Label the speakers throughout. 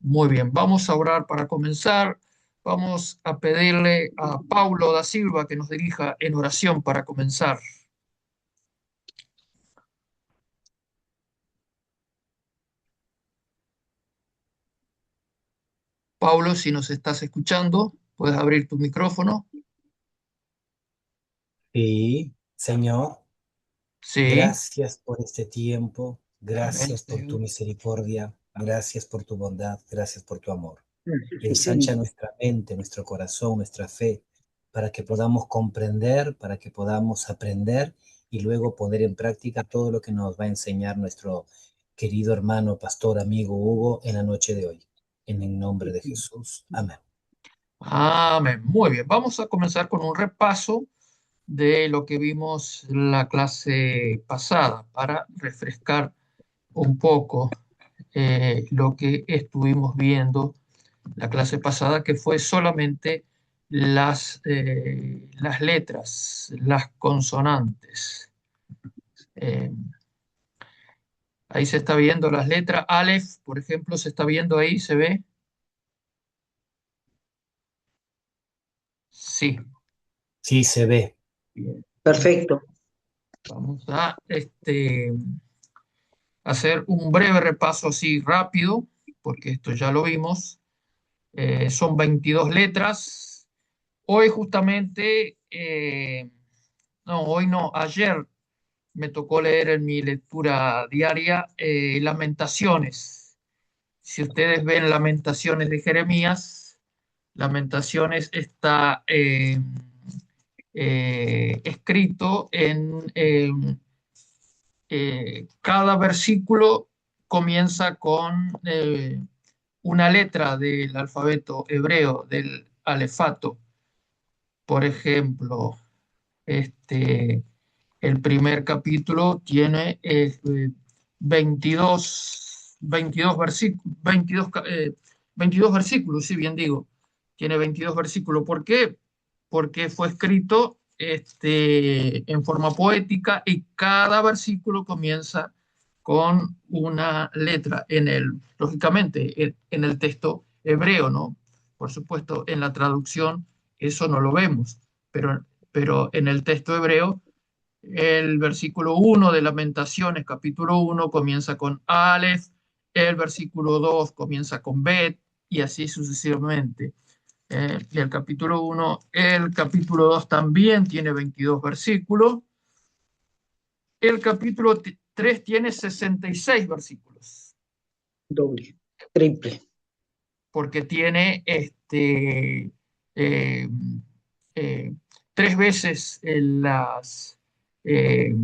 Speaker 1: Muy bien, vamos a orar para comenzar. Vamos a pedirle a Paulo da Silva que nos dirija en oración para comenzar. Paulo, si nos estás escuchando, puedes abrir tu micrófono.
Speaker 2: Sí, Señor,
Speaker 1: Sí,
Speaker 2: gracias por este tiempo,
Speaker 1: amén.
Speaker 2: gracias por tu misericordia, gracias por tu bondad, gracias por tu amor.
Speaker 3: Suficiente.
Speaker 2: Ensancha nuestra mente, nuestro corazón, nuestra fe, para que podamos comprender, para que podamos aprender y luego poner en práctica todo lo que nos va a enseñar nuestro querido hermano, pastor, amigo Hugo en la noche de hoy. En el nombre de Jesús. Amén.
Speaker 1: Amén. Muy bien, vamos a comenzar con un repaso de lo que vimos la clase pasada para refrescar un poco lo que estuvimos viendo la clase pasada, que fue solamente las letras, las consonantes. Eh, Ahí se está viendo las letras. Aleph, por ejemplo, se está viendo ahí, ¿se ve? Sí.
Speaker 2: Sí, se ve.
Speaker 1: Bien.
Speaker 3: Perfecto.
Speaker 1: Vamos a hacer un breve repaso así rápido, porque esto ya lo vimos. Son 22 letras. Hoy justamente, no, hoy no, ayer me tocó leer en mi lectura diaria Lamentaciones. Si ustedes ven Lamentaciones de Jeremías, Lamentaciones está escrito en cada versículo comienza con una letra del alfabeto hebreo, del alefato. Por ejemplo, este, el primer capítulo tiene 22 versículos, si bien digo, tiene 22 versículos. ¿Por qué? Porque fue escrito en forma poética y cada versículo comienza con una letra lógicamente, en el texto hebreo, ¿no? Por supuesto, en la traducción eso no lo vemos, pero en el texto hebreo el versículo 1 de Lamentaciones, capítulo 1, comienza con Aleph, el versículo 2 comienza con Bet, y así sucesivamente. Y el capítulo 1, el capítulo 2 también tiene 22 versículos. El capítulo 3 tiene 66 versículos,
Speaker 3: Doble. Triple.
Speaker 1: porque tiene eh, eh, tres veces eh,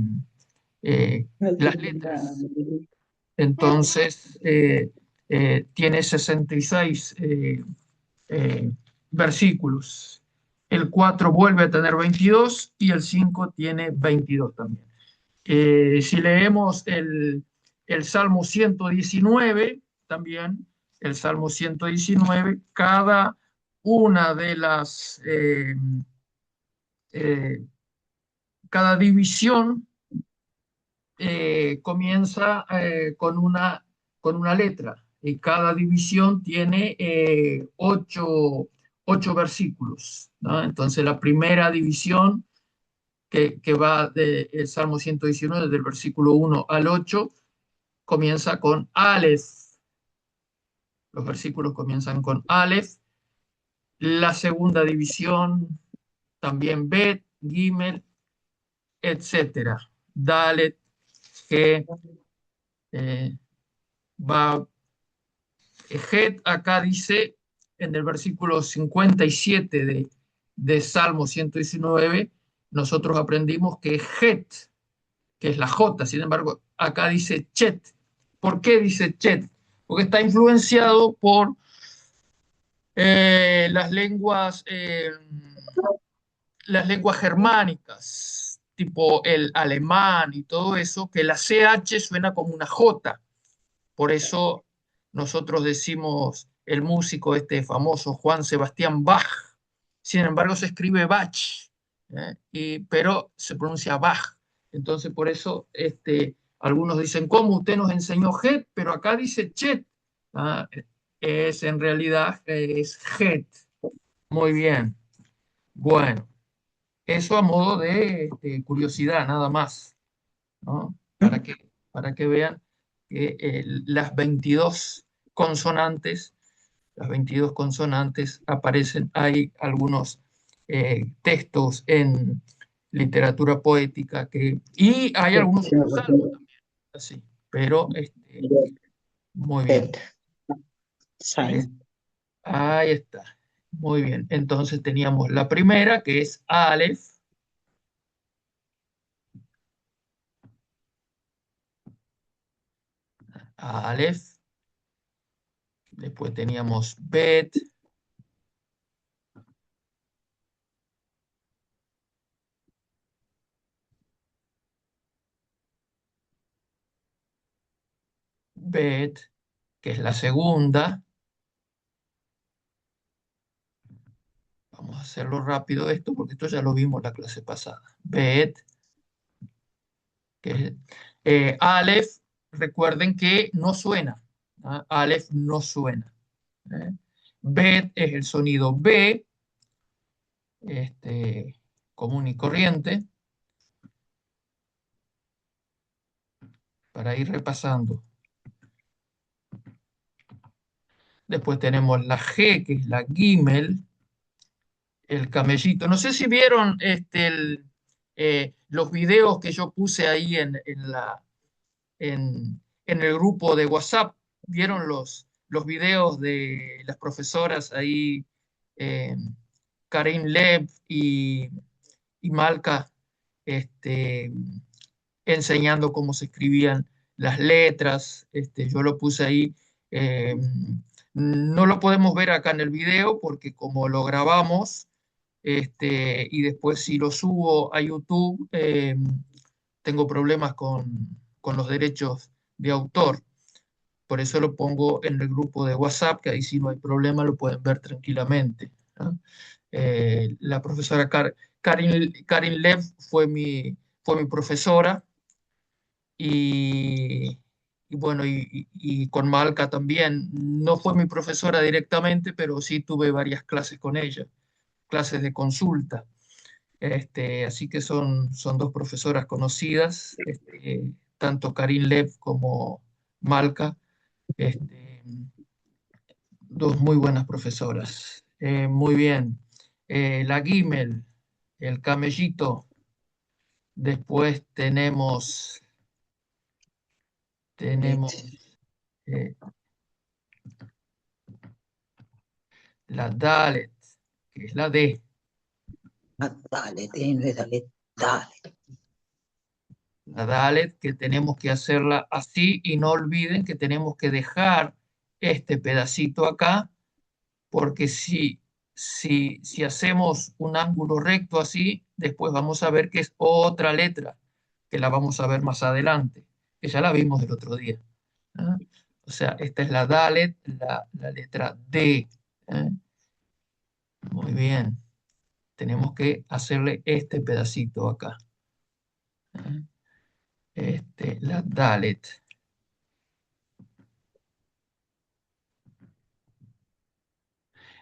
Speaker 1: las letras. Entonces, tiene 66 eh, versículos. El 4 vuelve a tener 22 y el 5 tiene 22 también. Si leemos el Salmo 119, también el Salmo 119, cada una de eh, cada división comienza con una letra y cada división tiene ocho versículos, ¿no? Entonces la primera división que va del Salmo 119, del versículo 1 al 8, comienza con Aleph. Los versículos comienzan con Aleph. La segunda división también Bet, Gimel, etcétera. Dalet, G, eh, Bab. Het acá dice en el versículo 57 de Salmo 119, nosotros aprendimos que Het, que es la J, sin embargo, acá dice Chet. ¿Por qué dice Chet? Porque está influenciado por eh, las lenguas, eh, las lenguas germánicas, tipo el alemán y todo eso, que la CH suena como una J. Por eso nosotros decimos el músico este famoso Juan Sebastián Bach. Sin embargo, se escribe Bach, pero se pronuncia Bach. Entonces, por eso algunos dicen, ¿cómo usted nos enseñó Het? Pero acá dice Chet. ¿Ah? es en realidad es het. Muy bien. Bueno, eso a modo de curiosidad, nada más, ¿no? Para que vean que consonantes, las 22 consonantes aparecen. Hay algunos textos en literatura poética y hay
Speaker 3: Sí,
Speaker 1: algunos
Speaker 3: tiene
Speaker 1: otros salmos
Speaker 3: razón.
Speaker 1: también, así, pero muy bien.
Speaker 3: Het,
Speaker 1: ¿Ves?
Speaker 3: zijn.
Speaker 1: Ahí está. Muy bien. Entonces teníamos la primera, que es Aleph. Aleph. Después teníamos Bet. Bet, que es la segunda. Vamos a hacerlo rápido esto, porque esto ya lo vimos la clase pasada. Bet, que es Aleph. Recuerden que no suena. ¿Ah? Aleph no suena. ¿Eh? Bet es el sonido B, común y corriente, para ir repasando. Después tenemos la G, que es la Gimel, el camellito. No sé si vieron los videos que yo puse ahí en el grupo de WhatsApp. ¿Vieron los videos de las profesoras ahí, eh, Karim Lev y Malka, este, enseñando cómo se escribían las letras? Yo lo puse ahí. eh, no lo podemos ver acá en el video porque como lo grabamos, y después si lo subo a YouTube, tengo problemas con los derechos de autor. Por eso lo pongo en el grupo de WhatsApp, que ahí si no hay problema lo pueden ver tranquilamente, ¿no? La profesora Karin Lev fue mi profesora y, y bueno, y con Malca también. No fue mi profesora directamente, pero sí tuve varias clases con ella, clases de consulta. Así que son dos profesoras conocidas, tanto Karin Lev como Malca, este, dos muy buenas profesoras. Muy bien. La Gimel, el camellito. Después tenemos
Speaker 3: Het,
Speaker 1: eh, la Dalet, que es la D.
Speaker 3: dale, tiene, dale, dale.
Speaker 1: La Dalet, que tenemos que hacerla así y no olviden que tenemos que dejar este pedacito acá, porque si hacemos un ángulo recto así, después vamos a ver que es otra letra, que la vamos a ver más adelante, que ya la vimos el otro día. ¿Ah? O sea, esta es la Dalet, la letra D. ¿Eh? Muy bien. Tenemos que hacerle este pedacito acá. ¿Eh? La Dalet.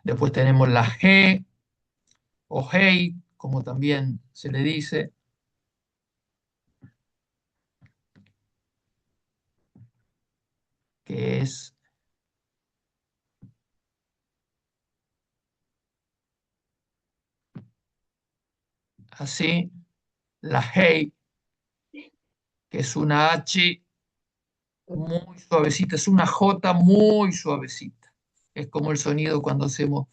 Speaker 1: Después tenemos la G o Hey, como también se le dice, que es así. La Hey, que es una H muy suavecita, es una J muy suavecita. Es como el sonido cuando hacemos,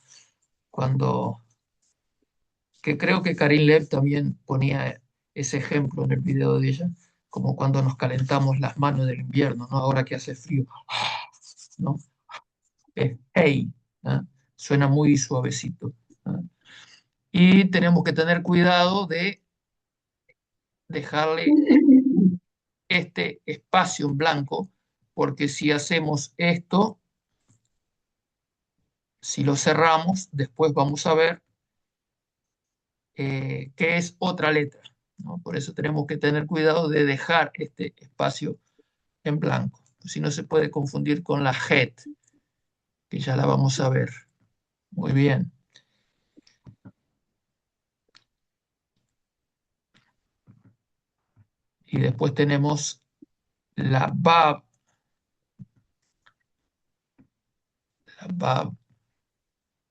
Speaker 1: cuando, que creo que Karin Lev también ponía ese ejemplo en el video de ella, como cuando nos calentamos las manos del invierno, ¿no? Ahora que hace frío, ¿no? Es hey, ¿no? Suena muy suavecito, ¿no? Y tenemos que tener cuidado de dejarle este espacio en blanco, porque si hacemos esto, si lo cerramos, después vamos a ver que es otra letra, ¿no? Por eso tenemos que tener cuidado de dejar este espacio en blanco. Si no se puede confundir con la het, que ya la vamos a ver. Muy bien. Y después tenemos la Bab,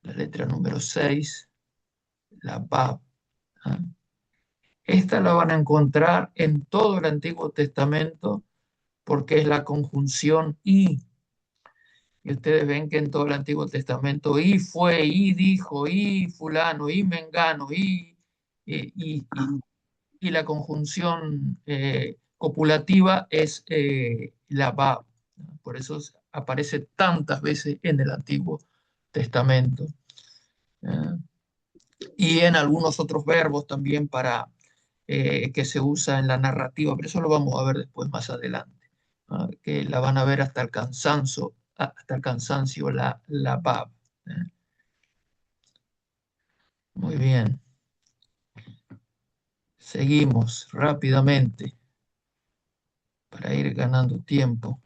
Speaker 1: la letra número 6, la Bab. ¿Ah? Esta la van a encontrar en todo el Antiguo Testamento porque es la conjunción y. Y ustedes ven que en todo el Antiguo Testamento y fue, y dijo, y fulano, y mengano,
Speaker 3: Ah,
Speaker 1: y la conjunción copulativa es la Bab. ¿No? Por eso aparece tantas veces en el Antiguo Testamento. ¿Eh? Y en algunos otros verbos también para que se usa en la narrativa, pero eso lo vamos a ver después más adelante, ¿no? Que la van a ver hasta el cansancio la Bab. ¿Eh? Muy bien, seguimos rápidamente para ir ganando tiempo.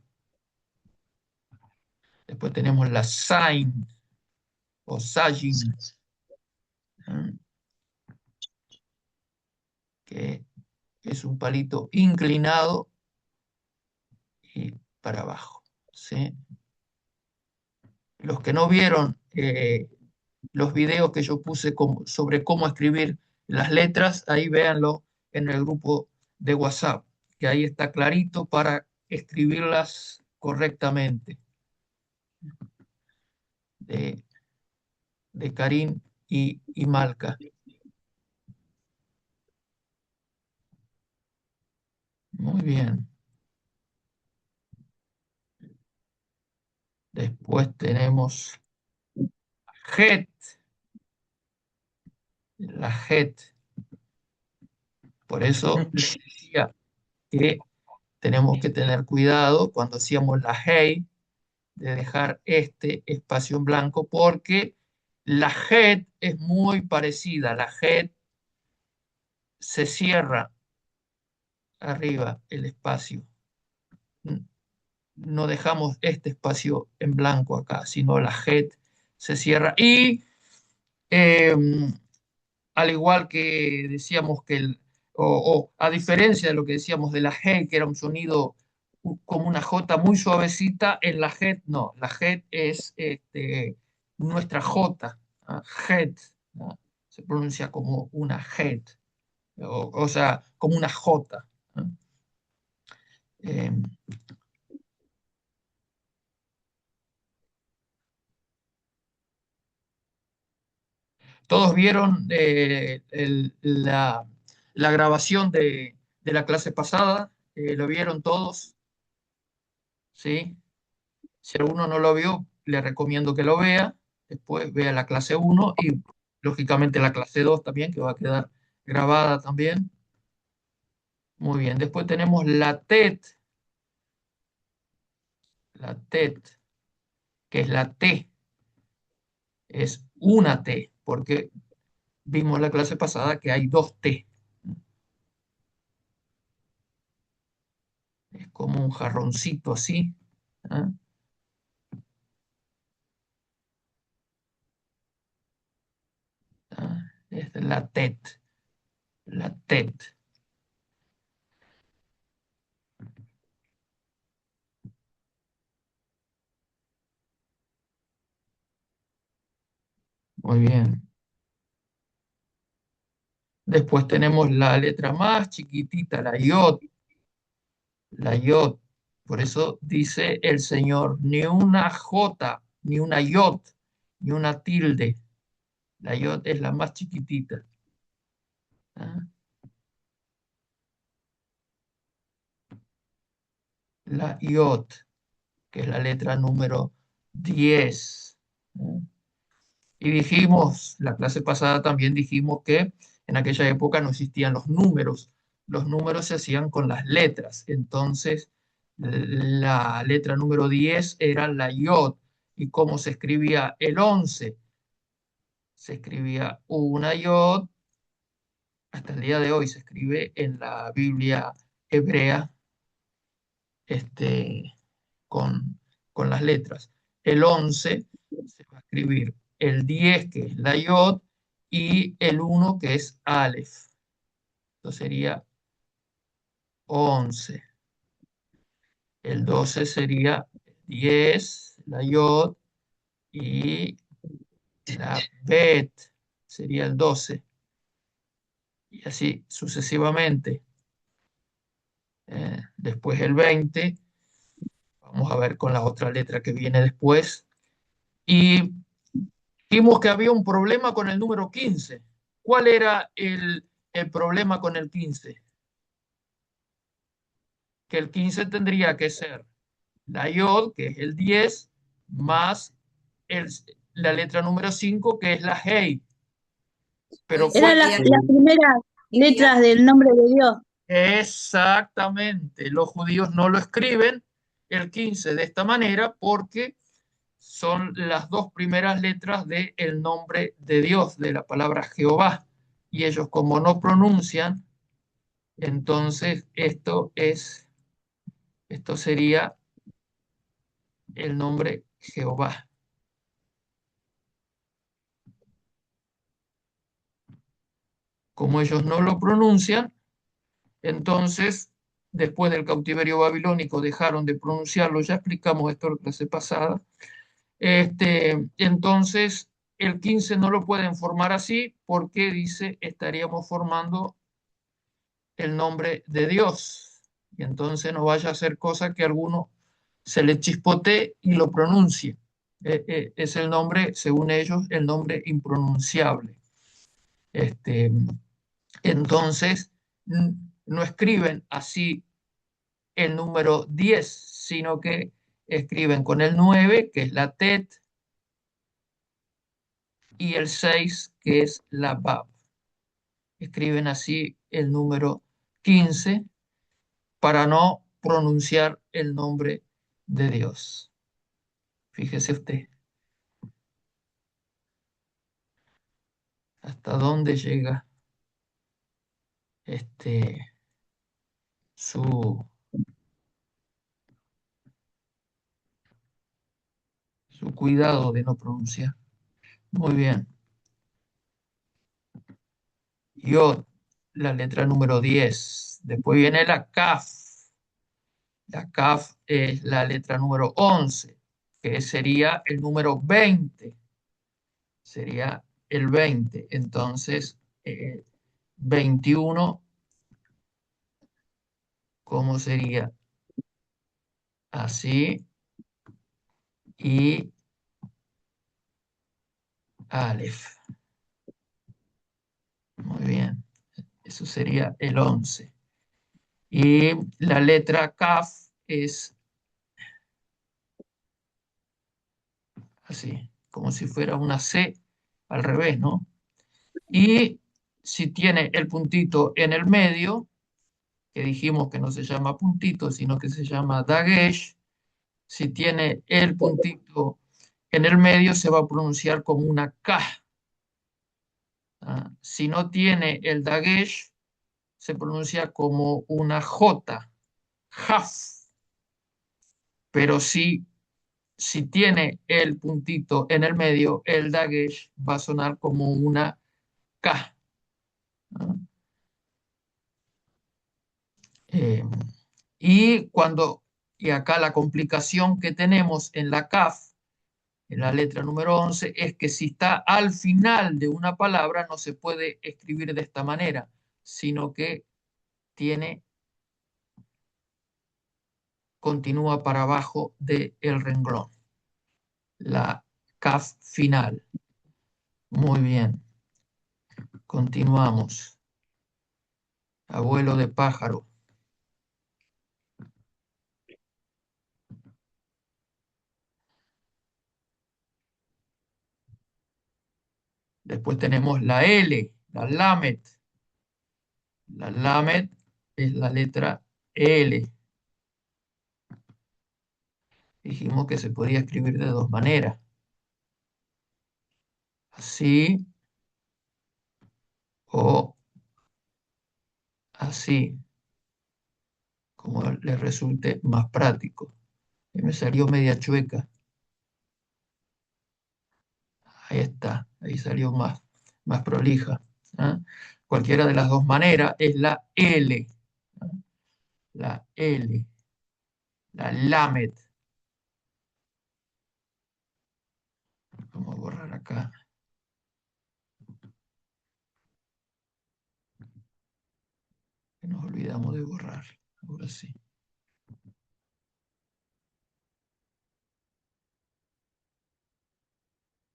Speaker 1: Después tenemos la Sain o Sajin, ¿eh? Que es un palito inclinado y para abajo, ¿sí? Los que no vieron los videos que yo puse sobre cómo escribir las letras, ahí véanlo en el grupo de WhatsApp, que ahí está clarito para escribirlas correctamente, de, de Karim y Malca. Muy bien. Después tenemos Het, la Het. Por eso les decía que tenemos que tener cuidado cuando hacíamos la Hey, de dejar este espacio en blanco, porque la head es muy parecida. La head se cierra arriba el espacio. No dejamos este espacio en blanco acá, sino la head se cierra. Y eh, al igual que decíamos que o a diferencia de lo que decíamos de la G, que era un sonido como una J muy suavecita, en la G no, la G es nuestra J, ¿ah? Head, ¿no? Se pronuncia como una head, o sea, como una J. ¿No? Eh, Todos vieron la grabación de la clase pasada. ¿Lo vieron todos? ¿Sí? Si alguno no lo vio, le recomiendo que lo vea. Después vea la clase uno y lógicamente la clase 2 también, que va a quedar grabada también. Muy bien. Después tenemos la TET, que es la T. Es una T, porque vimos la clase pasada que hay dos T. Es como un jarroncito así. ¿Ah? ¿Ah? Es la TET. La TET. Muy bien. Después tenemos la letra más chiquitita, la IOT. La yod. Por eso dice el Señor, ni una J, ni una yod, ni una tilde. La yod es la más chiquitita. ¿Ah? La yod, que es la letra número 10. ¿Ah? Y dijimos, la clase pasada también dijimos que en aquella época no existían los números. Los números se hacían con las letras. Entonces, la letra número 10 era la yod. ¿Y cómo se escribía el 11? Se escribía una yod, hasta el día de hoy se escribe en la Biblia hebrea este, con las letras. El 11 se va a escribir el 10 que es la yod, y el 1 que es alef. Esto sería 11. El 12 sería 10, la yod, y la bet sería el 12. Y así sucesivamente. Después el 20. Vamos a ver con la otra letra que viene después. Y vimos que había un problema con el número 15. ¿Cuál era el problema con el 15? Que el 15 tendría que ser la yod, que es el 10, más el- la letra número 5, que es la hey. Pero
Speaker 3: Coincide.
Speaker 4: Eran
Speaker 1: ¿cuál?
Speaker 4: las primeras letras del nombre de Dios.
Speaker 1: Exactamente. Los judíos no lo escriben el 15 de esta manera porque son las dos primeras letras del nombre de Dios, de la palabra Jehová. Y ellos como no pronuncian, entonces esto sería el nombre Jehová. Como ellos no lo pronuncian, entonces después del cautiverio babilónico dejaron de pronunciarlo, ya explicamos esto en la clase pasada. Entonces el 15 no lo pueden formar así porque dice estaríamos formando el nombre de Dios. Y entonces no vaya a ser cosa que a alguno se le chispotee y lo pronuncie. Es el nombre, según ellos, el nombre impronunciable. Este, entonces, no escriben así el número 10, sino que escriben con el 9, que es la tet, y el 6, que es la bab. Escriben así el número 15 para no pronunciar el nombre de Dios. Fíjese usted hasta dónde llega este, su, su cuidado de no pronunciar. Muy bien. Yod, la letra número 10. Después viene la kaf. La kaf es la letra número 11, que sería el número 20. Sería el 20. Entonces, 21, ¿cómo sería? Así. Y Aleph. Muy bien. Eso sería el 11. Y la letra Kaf es así, como si fuera una C al revés, ¿no? Y si tiene el puntito en el medio, que dijimos que no se llama puntito, sino que se llama Dagesh, si tiene el puntito en el medio, se va a pronunciar como una K. ¿Ah? Si no tiene el Dagesh, se pronuncia como una J, Jaf. Pero si tiene el puntito en el medio, el Dagesh va a sonar como una K. ¿No? Eh, y y acá la complicación que tenemos en la CAF, en la letra número 11, es que si está al final de una palabra no se puede escribir de esta manera, sino que tiene, continúa para abajo del renglón, la CAF final. Muy bien, continuamos. Abuelo de pájaro. Después tenemos la L, la Lamet. La Lamet es la letra L. Dijimos que se podía escribir de dos maneras. Así o así, como le resulte más práctico. Y me salió media chueca. Ahí está, ahí salió más prolija. ¿Ah? Cualquiera de las dos maneras es la L. ¿Ah? La L, la Lamed. Vamos a borrar acá. Que nos olvidamos de borrar. Ahora sí.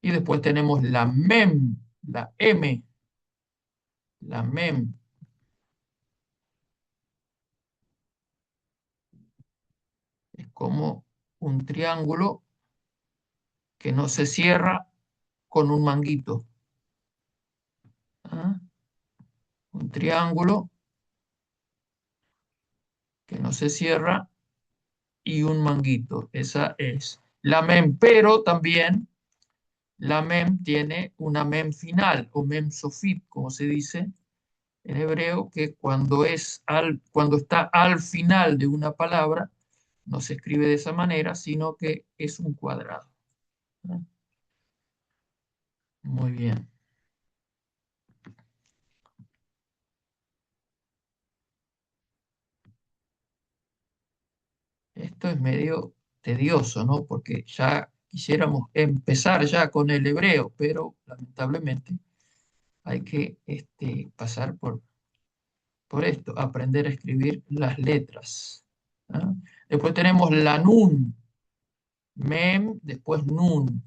Speaker 1: Y después tenemos la Mem, la M, la Mem. Es como un triángulo que no se cierra con un manguito. ¿Ah? Un triángulo que no se cierra y un manguito. Esa es la mem, pero también la mem tiene una mem final o mem sofit, como se dice en hebreo, que cuando está al final de una palabra, no se escribe de esa manera, sino que es un cuadrado. ¿No? Muy bien. Esto es medio tedioso, ¿no? Porque ya quisiéramos empezar ya con el hebreo, pero lamentablemente hay que pasar por esto, aprender a escribir las letras. ¿Ah? Después tenemos la nun, mem, después nun.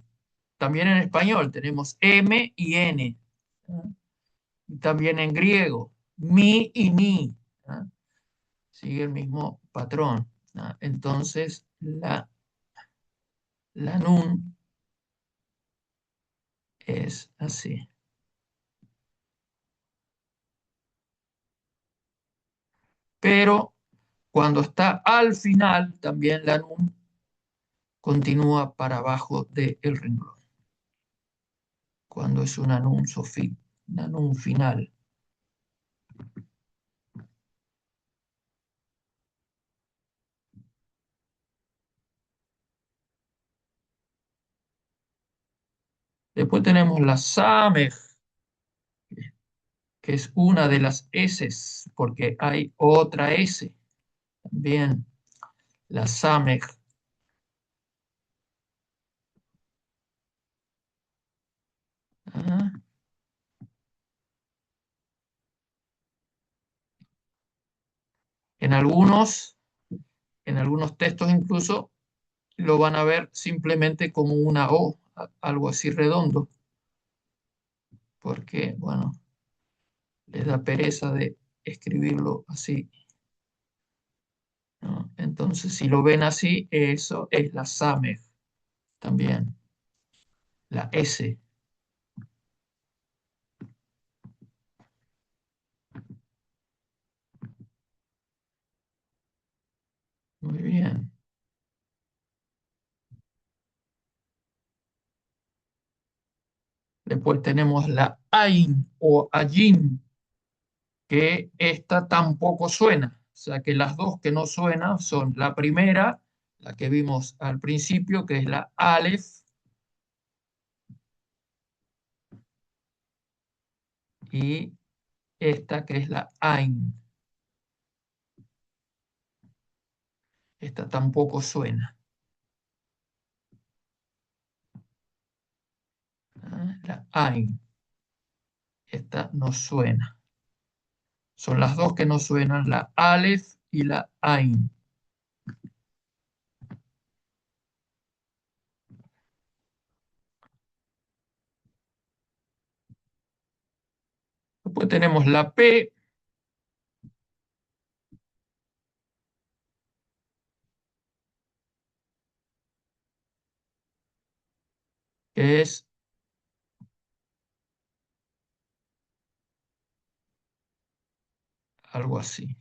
Speaker 1: También en español tenemos M y N. ¿Ah? Y también en griego, mi y ni. ¿Ah? Sigue el mismo patrón. ¿Ah? Entonces, la nun es así. Pero cuando está al final, también la nun continúa para abajo del renglón. Cuando es una nun sofit, una nun final. Después tenemos la samej, que es una de las S, porque hay otra S también, la samej. Ah, En algunos, en algunos textos incluso lo van a ver simplemente como una O, algo así redondo, porque, bueno, les da pereza de escribirlo así, ¿no? Entonces, si lo ven así, eso es la samej también, la S. Muy bien. Después tenemos la Ain o Ayin, que esta tampoco suena. O sea que las dos que no suenan son la primera, la que vimos al principio, que es la Aleph, y esta que es la Ain. Esta tampoco suena. La Ain. Esta no suena. Son las dos que no suenan, la Aleph y la Ain. Después tenemos la P, que es algo así.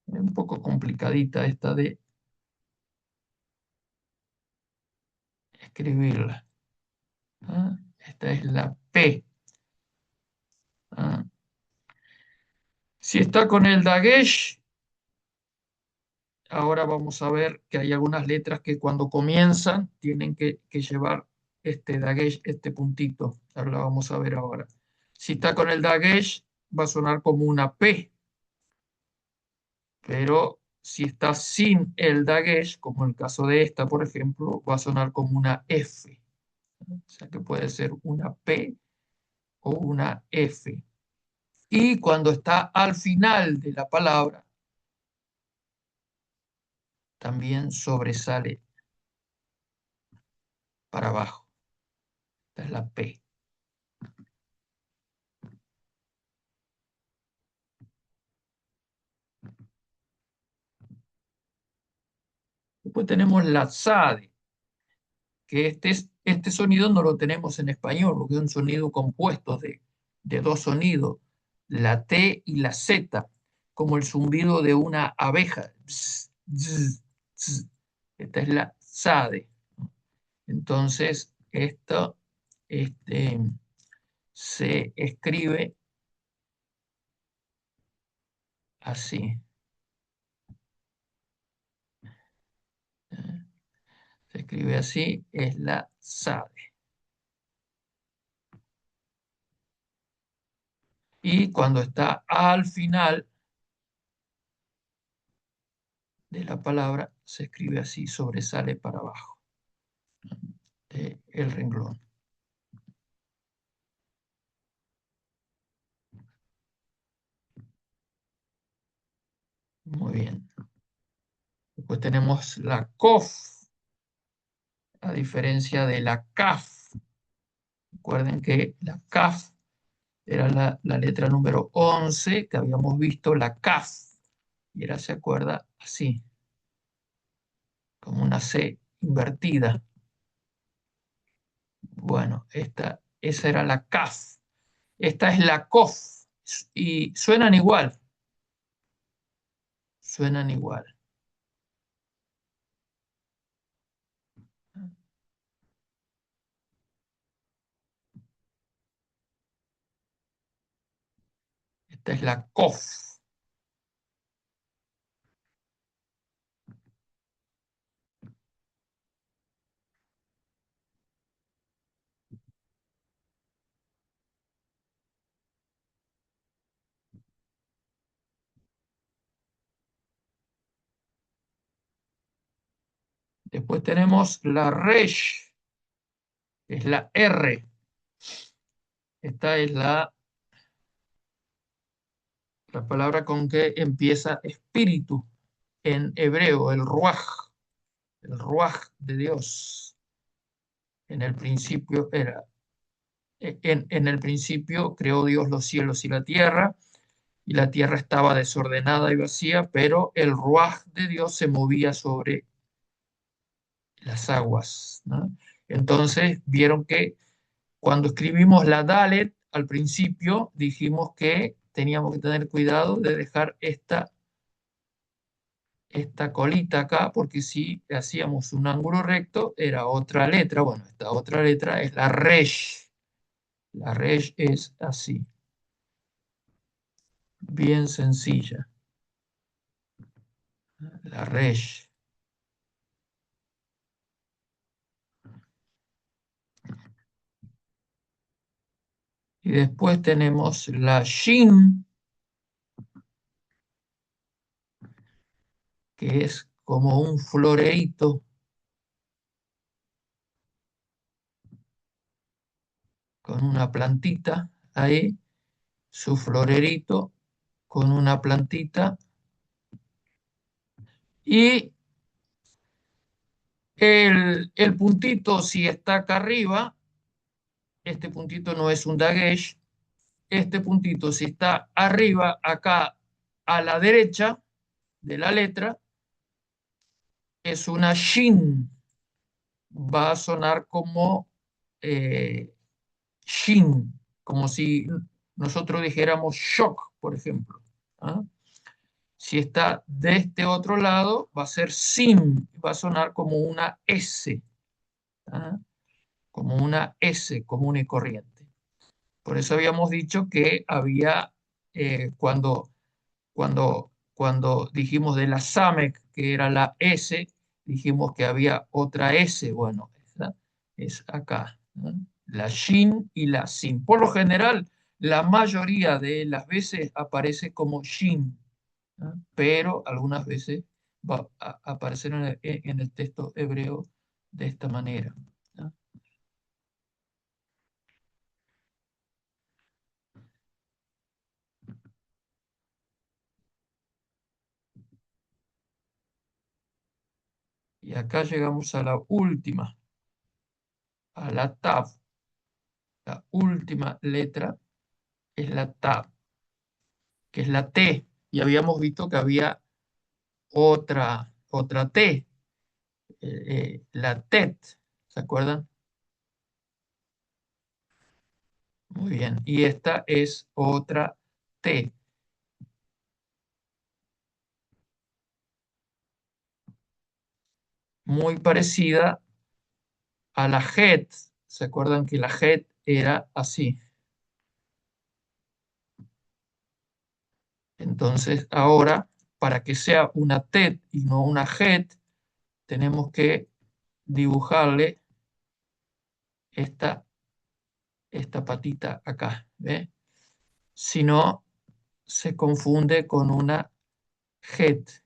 Speaker 1: Es un poco complicadita esta de escribirla. Esta es la P. ¿Ah? Si está con el Dagesh, ahora vamos a ver que hay algunas letras que cuando comienzan tienen que llevar este dagesh, este puntito. Ahora lo vamos a ver ahora. Si está con el dagesh, va a sonar como una P. Pero si está sin el dagesh, como en el caso de esta, por ejemplo, va a sonar como una F. O sea que puede ser una P o una F. Y cuando está al final de la palabra, también sobresale para abajo. Esta es la P. Después tenemos la SADE, que este sonido no lo tenemos en español, porque es un sonido compuesto de dos sonidos, la T y la Z, como el zumbido de una abeja. Ps, ps, ps. Esta es la SADE. Entonces, esto se escribe así. Se escribe así, es la SADE. Y cuando está al final de la palabra, se escribe así, sobresale para abajo el renglón. Muy bien. Después tenemos la COF, a diferencia de la CAF. Recuerden que la CAF era la letra número 11 que habíamos visto, la CAF. Y era, se acuerda, así, como una C invertida. Bueno, esa era la CAF. Esta es la COF. Y suenan igual. Suenan igual. Esta es la COF. Después tenemos la RESH, que es la R. Esta es la palabra con que empieza espíritu en hebreo, el ruaj de Dios. En el principio en el principio creó Dios los cielos y la tierra estaba desordenada y vacía, pero el ruaj de Dios se movía sobre las aguas, ¿no? Entonces vieron que cuando escribimos la Dalet, al principio dijimos que teníamos que tener cuidado de dejar esta colita acá, porque si hacíamos un ángulo recto, era otra letra. Bueno, esta otra letra es la Resh. La Resh es así, bien sencilla. La Resh. Y después tenemos la Shin, que es como un floreito con una plantita ahí, su florerito con una plantita. Y el puntito, si está acá arriba, este puntito no es un dagesh. Este puntito, si está arriba, acá a la derecha de la letra, es una shin. Va a sonar como shin, como si nosotros dijéramos shock, por ejemplo. ¿Ah? Si está de este otro lado, va a ser sin, va a sonar como una S, ¿ah? Como una S común y corriente. Por eso habíamos dicho que había, cuando dijimos de la SAMEC, que era la S, dijimos que había otra S. Bueno, es acá, ¿no? La shin y la sin. Por lo general, la mayoría de las veces aparece como shin, ¿no? Pero algunas veces va a aparecer en el texto hebreo de esta manera, ¿no? Y acá llegamos a la tav. La última letra es la tav, que es la T. Y habíamos visto que había otra T, la TET, ¿se acuerdan? Muy bien. Y esta es otra T, muy parecida a la JET. ¿Se acuerdan que la JET era así? Entonces, ahora, para que sea una TET y no una JET, tenemos que dibujarle esta, esta patita acá, ¿ve? Si no, se confunde con una JET.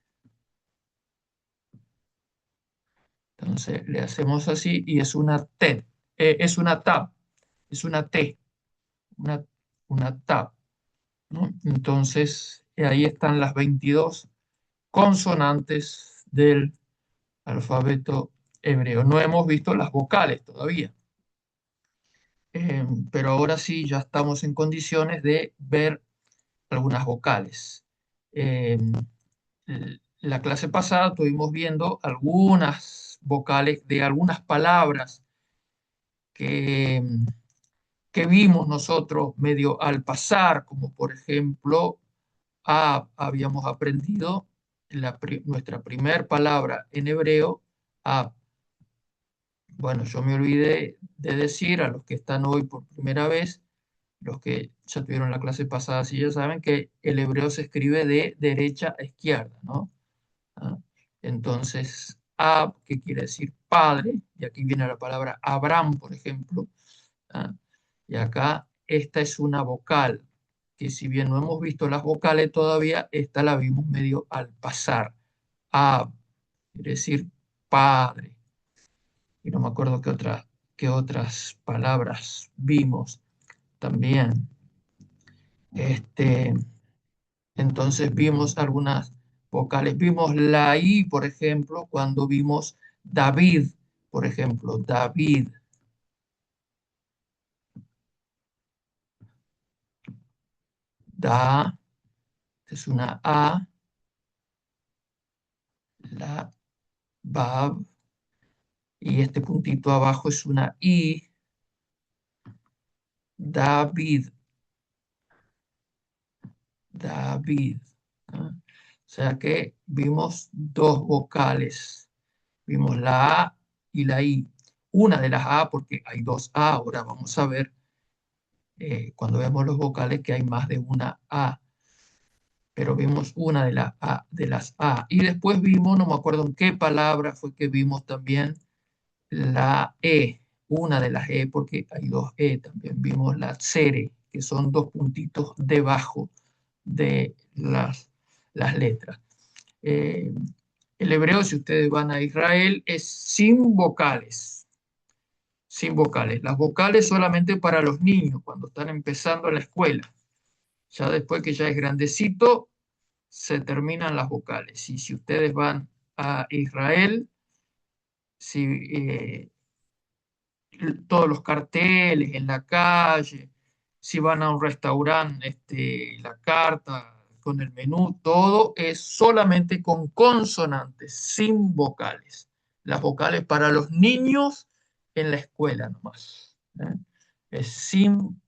Speaker 1: Entonces, le hacemos así y es una TET, es una TAP, es una T, una, una TAP, ¿no? Entonces, ahí están las 22 consonantes del alfabeto hebreo. No hemos visto las vocales todavía, pero ahora sí ya estamos en condiciones de ver algunas vocales. Eh, la clase pasada estuvimos viendo algunas vocales de algunas palabras que, que vimos nosotros medio al pasar, como por ejemplo, habíamos aprendido nuestra primer palabra en hebreo, a. Bueno, yo me olvidé de decir a los que están hoy por primera vez, los que ya tuvieron la clase pasada, sí ya saben que el hebreo se escribe de derecha a izquierda, ¿no? ¿Ah? Entonces, Ab, que quiere decir padre, y aquí viene la palabra Abraham, por ejemplo, ¿ah? Y acá esta es una vocal, que si bien no hemos visto las vocales todavía, esta la vimos medio al pasar. Ab, quiere decir padre. Y no me acuerdo qué otras palabras vimos también. Este, entonces vimos algunas vocales. Vimos la I, por ejemplo, cuando vimos David, por ejemplo, David. Da es una A, la Bab, y este puntito abajo es una I, David, David, ¿no? O sea que vimos dos vocales. Vimos la A y la I. Una de las A, porque hay dos A, ahora vamos a ver cuando vemos los vocales que hay más de una A, pero vimos una de las A. Y después vimos, no me acuerdo en qué palabra fue que vimos también la E, una de las E, porque hay dos E. También vimos la tsere, que son dos puntitos debajo de las letras. Eh, el hebreo, si ustedes van a Israel, es sin vocales. Sin vocales. Las vocales solamente para los niños, cuando están empezando la escuela. Ya después que ya es grandecito, se terminan las vocales. Y si ustedes van a Israel, si, todos los carteles en la calle, si van a un restaurante, la carta con el menú, todo es solamente con consonantes, sin vocales. Las vocales para los niños en la escuela nomás, ¿eh? Es sin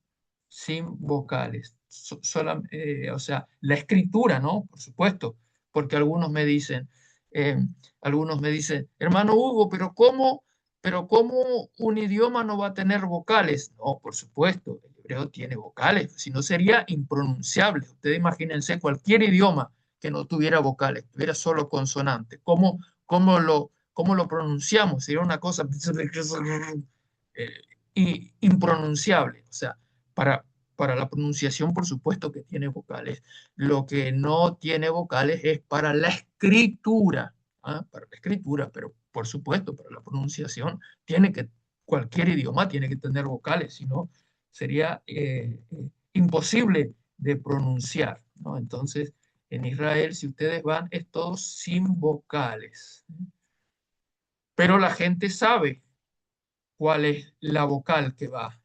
Speaker 1: vocales. O sea, la escritura, ¿no? Por supuesto, porque eh, algunos me dicen, hermano Hugo, pero ¿cómo un idioma no va a tener vocales? No, por supuesto, el hebreo tiene vocales, si no sería impronunciable. Ustedes imagínense cualquier idioma que no tuviera vocales, tuviera solo consonantes. ¿Cómo lo pronunciamos? Sería una cosa impronunciable. O sea, para la pronunciación, por supuesto que tiene vocales. Lo que no tiene vocales es para la escritura. ¿Ah? Para la escritura, pero por supuesto, para la pronunciación, cualquier idioma tiene que tener vocales, si no sería imposible de pronunciar, ¿no? Entonces, en Israel, si ustedes van, es todo sin vocales. Pero la gente sabe cuál es la vocal que va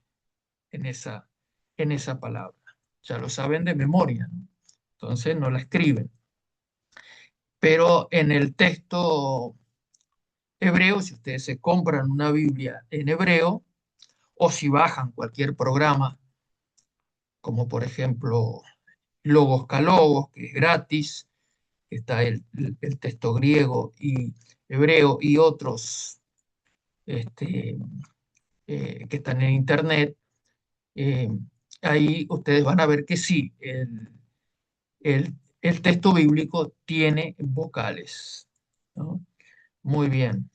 Speaker 1: en esa palabra. Ya lo saben de memoria, ¿no? Entonces no la escriben. Pero en el texto hebreo, si ustedes se compran una Biblia en hebreo, o si bajan cualquier programa, como por ejemplo Logos Calogos, que es gratis, está el texto griego y hebreo y otros este, que están en internet, eh, ahí ustedes van a ver que sí, el texto bíblico tiene vocales, ¿no? Muy bien.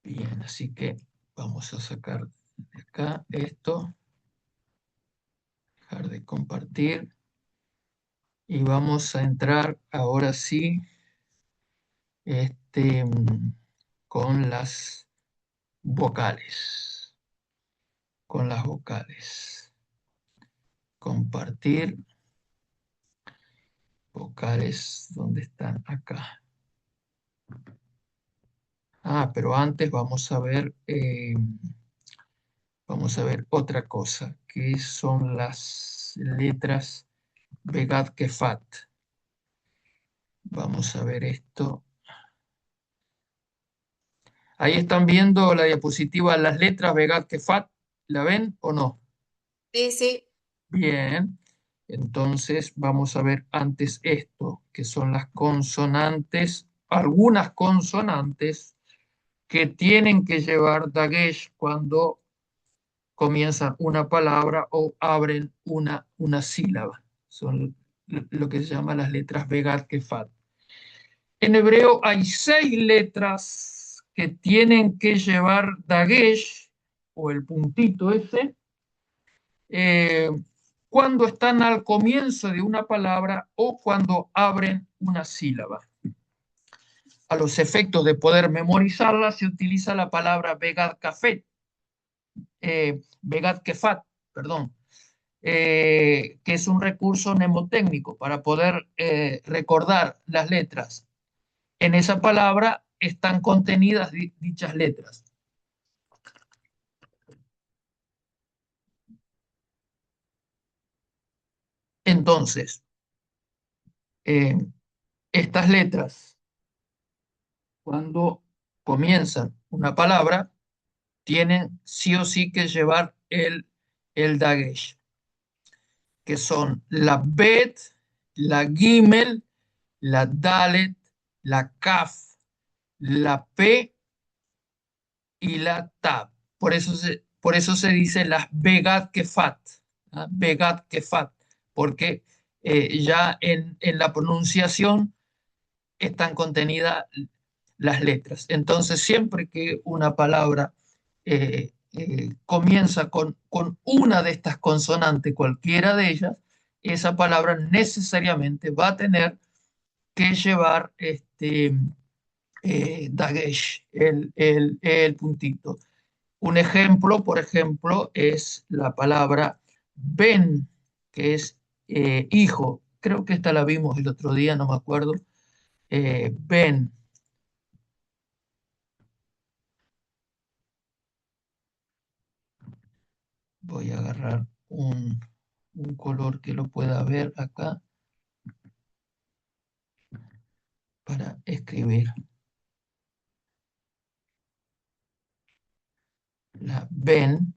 Speaker 1: Bien, así que vamos a sacar de acá esto, dejar de compartir y vamos a entrar ahora sí este, con las vocales. Con las vocales. Compartir vocales, ¿dónde están? Acá. Ah, pero antes vamos a ver otra cosa, que son las letras Begad Kefat. Vamos a ver esto. Ahí están viendo la diapositiva, las letras Begad Kefat. ¿La ven o no?
Speaker 5: Sí, sí.
Speaker 1: Bien. Entonces vamos a ver antes esto, que son las consonantes, algunas consonantes que tienen que llevar dagesh cuando comienzan una palabra o abren una sílaba. Son lo que se llama las letras Begad Kefat. En hebreo hay 6 letras que tienen que llevar dagesh o el puntito ese cuando están al comienzo de una palabra o cuando abren una sílaba. A los efectos de poder memorizarla se utiliza la palabra Begad Kefat, perdón, que es un recurso mnemotécnico para poder recordar las letras. En esa palabra están contenidas dichas letras. Entonces, estas letras, cuando comienzan una palabra, tienen sí o sí que llevar el dagesh, que son la bet, la gimel, la dalet, la kaf, la p y la tab. Por eso se dice las Begad Kefat, ¿ah? Begad Kefat, porque ya en la pronunciación están contenidas las letras. Entonces, siempre que una palabra comienza con una de estas consonantes, cualquiera de ellas, esa palabra necesariamente va a tener que llevar dagesh, el puntito. Un ejemplo, por ejemplo, es la palabra ben, que es hijo. Creo que esta la vimos el otro día, no me acuerdo. Ben. Voy a agarrar un color que lo pueda ver acá para escribir. La ben,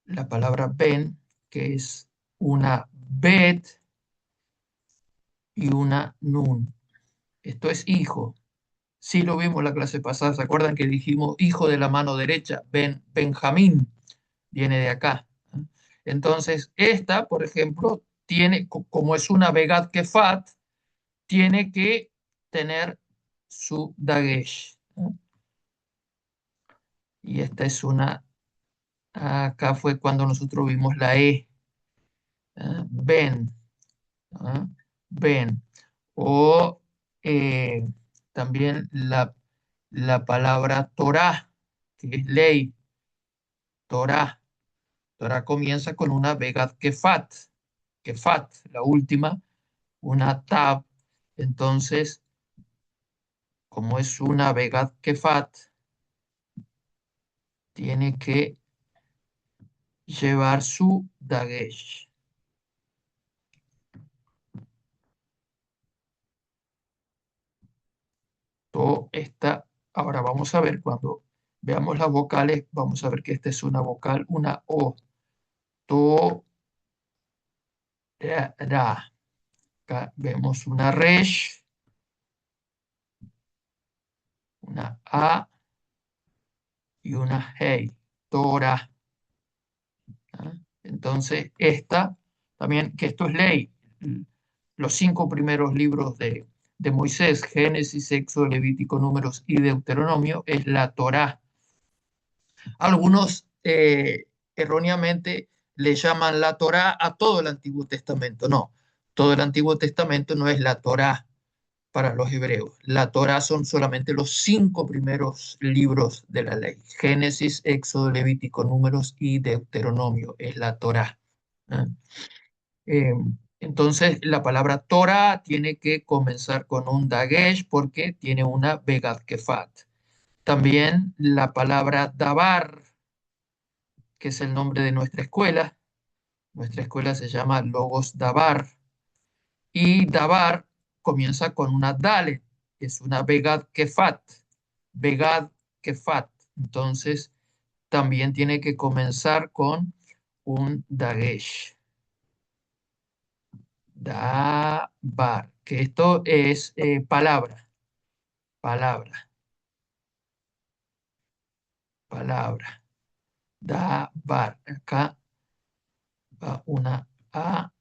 Speaker 1: la palabra ben, que es una bet y una nun. Esto es hijo. Sí lo vimos en la clase pasada, ¿se acuerdan que dijimos hijo de la mano derecha? Benjamín viene de acá. Entonces, esta, por ejemplo, tiene, como es una Begad Kefat, tiene que tener su dagesh. Y esta es una, acá fue cuando nosotros vimos la E. Ven, ¿ah? Ven. O también la palabra Torah, que es ley, Torah. Torah comienza con una Begat Kefat, Kefat, la última, una Tab. Entonces, como es una Begat Kefat, tiene que llevar su Dagesh. Todo está, ahora vamos a ver cuando veamos las vocales, vamos a ver que esta es una vocal, una O. To, ra. Acá vemos una resh, una A y una hey. Torah. ¿Ah? Entonces, esta también, que esto es ley. Los 5 primeros libros de Moisés, Génesis, Éxodo, Levítico, Números y Deuteronomio, es la Torá. Algunos erróneamente le llaman la Torá a todo el Antiguo Testamento. No, todo el Antiguo Testamento no es la Torá para los hebreos. La Torá son solamente los 5 primeros libros de la ley. Génesis, Éxodo, Levítico, Números y Deuteronomio es la Torá. ¿Ah? Eh, entonces, la palabra Torah tiene que comenzar con un dagesh porque tiene una begad kefat. También la palabra dabar, que es el nombre de nuestra escuela se llama Logos Dabar, y dabar comienza con una dalet, que es una begad kefat, begad kefat. Entonces, también tiene que comenzar con un dagesh. Dabar, que esto es palabra, palabra, palabra. Dabar. Acá va una A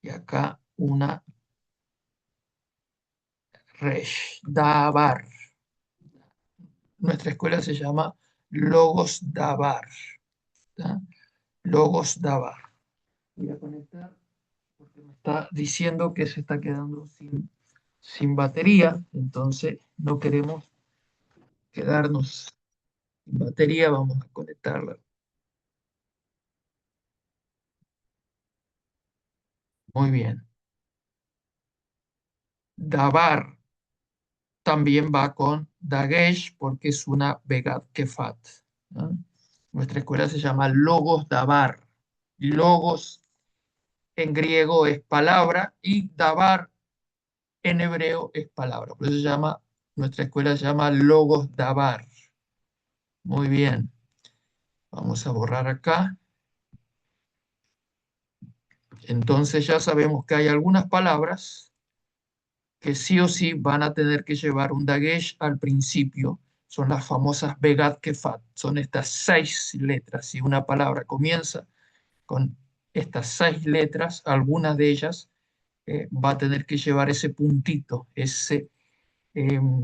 Speaker 1: y acá una resh. Dabar. Nuestra escuela se llama Logos Dabar. ¿Tá? Logos Dabar. Voy a conectar porque me está diciendo que se está quedando sin batería, entonces no queremos quedarnos sin batería, vamos a conectarla. Muy bien. Dabar también va con Dagesh porque es una Begad Kefat. ¿No? Nuestra escuela se llama Logos Dabar. Logos en griego es palabra y Dabar en hebreo es palabra. Por eso nuestra escuela se llama Logos Dabar. Muy bien. Vamos a borrar acá. Entonces ya sabemos que hay algunas palabras que sí o sí van a tener que llevar un dagesh al principio. Son las famosas Begad Kefat. Son estas 6 letras. Si una palabra comienza con estas 6 letras, algunas de ellas va a tener que llevar ese puntito, em,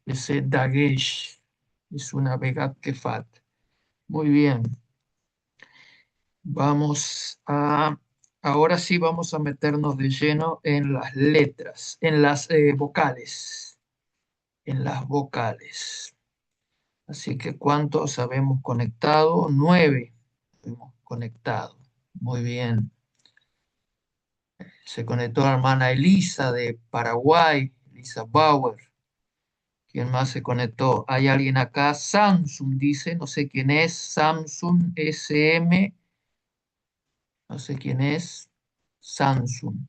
Speaker 1: ese dagesh. Es una Begad Kefat. Muy bien. Ahora sí vamos a meternos de lleno en las letras, en las vocales, en las vocales. Así que ¿cuántos habemos conectado? 9 hemos conectado. Muy bien. Se conectó la hermana Elisa de Paraguay, Elisa Bauer. ¿Quién más se conectó? ¿Hay alguien acá? Samsung dice, no sé quién es. Samsung SM, no sé quién es. Samsung.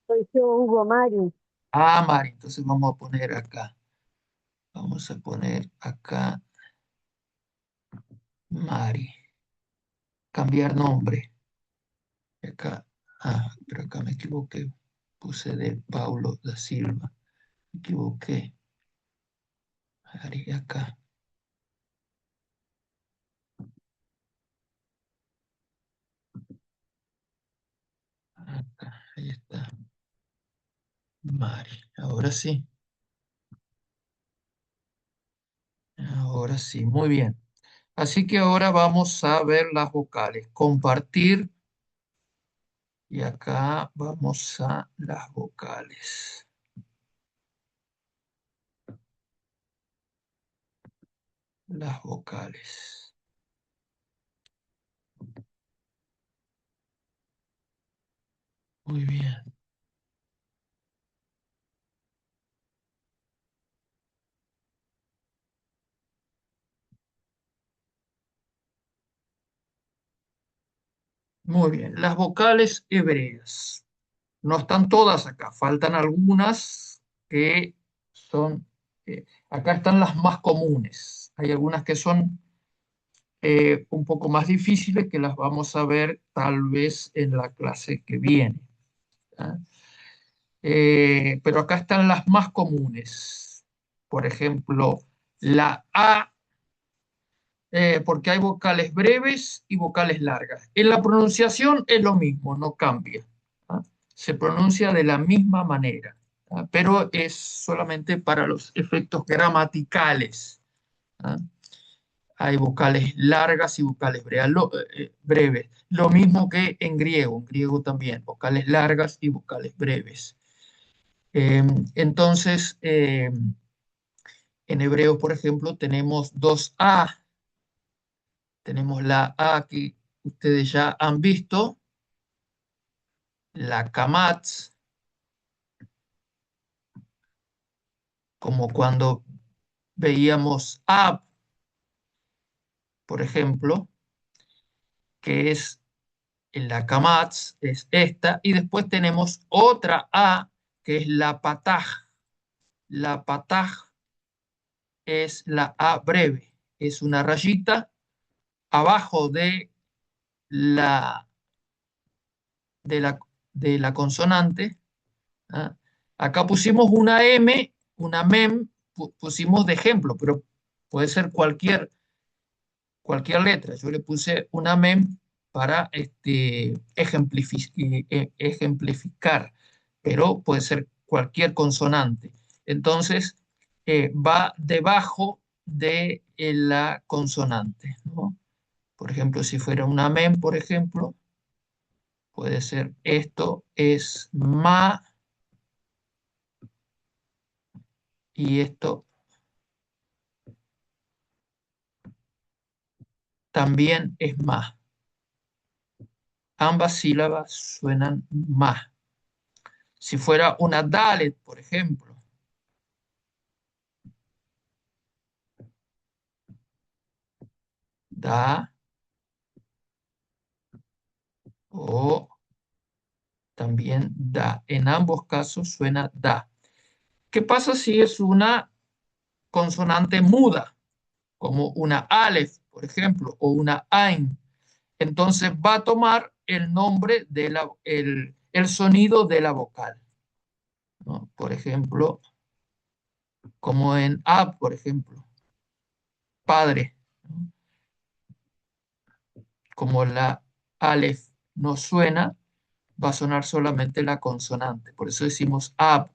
Speaker 5: Soy yo, Hugo Mari.
Speaker 1: Ah, Mari, entonces vamos a poner acá. Vamos a poner acá Mari. Cambiar nombre. Acá. Pero acá me equivoqué. Puse de Paulo da Silva. Me equivoqué. Mari, acá. Acá. Ahí está. Mari. Ahora sí. Ahora Ahora sí, muy bien. Así que ahora vamos a ver las vocales. Compartir. Y acá vamos a las vocales. Las vocales. Muy bien. Muy bien. Las vocales hebreas. No están todas acá. Faltan algunas que son... acá están las más comunes. Hay algunas que son un poco más difíciles que las vamos a ver tal vez en la clase que viene. ¿Ah? Pero acá están las más comunes. Por ejemplo, la A, porque hay vocales breves y vocales largas. En la pronunciación es lo mismo, no cambia. ¿Ah? Se pronuncia de la misma manera, ¿ah? Pero es solamente para los efectos gramaticales. ¿Ah? Hay vocales largas y vocales breves. Lo mismo que en griego también, vocales largas y vocales breves. Entonces, en hebreo, por ejemplo, tenemos dos A. Tenemos la A que ustedes ya han visto, la kamatz, como cuando veíamos ab, por ejemplo, que es la kamatz, es esta, y después tenemos otra A, que es la pataj. La pataj es la A breve, es una rayita abajo la, de la, de la consonante. ¿Ah? Acá pusimos una M, una mem, pusimos de ejemplo, pero puede ser cualquier letra. Yo le puse una mem para ejemplificar, pero puede ser cualquier consonante. Entonces, va debajo de la consonante, ¿no? Por ejemplo, si fuera una mem, por ejemplo, puede ser esto es ma y esto también es ma. Ambas sílabas suenan ma. Si fuera una dalet, por ejemplo, da o también da. En ambos casos suena da. ¿Qué pasa si es una consonante muda, como una alef, por ejemplo, o una ain? Entonces va a tomar el nombre el sonido de la vocal, ¿no? Por ejemplo, como en ab, por ejemplo, padre, ¿no? Como la alef no suena, va a sonar solamente la consonante. Por eso decimos ab,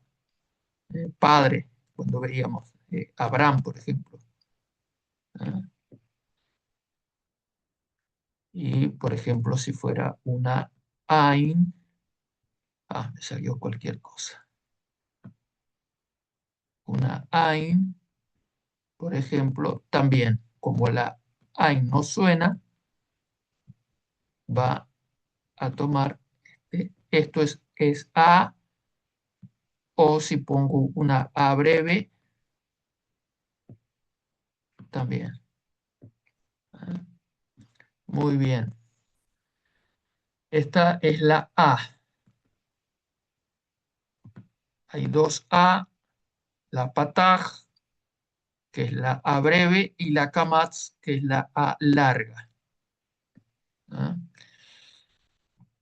Speaker 1: padre, cuando veíamos Abraham, por ejemplo. ¿Ah? Y, por ejemplo, si fuera una Ain, me salió cualquier cosa. Una Ain, por ejemplo, también, como la Ain no suena, va a tomar, esto es A, o si pongo una A breve, también. ¿Ah? Muy bien. Esta es la A. Hay dos A, la pataj, que es la A breve, y la kamatz, que es la A larga. ¿Ah?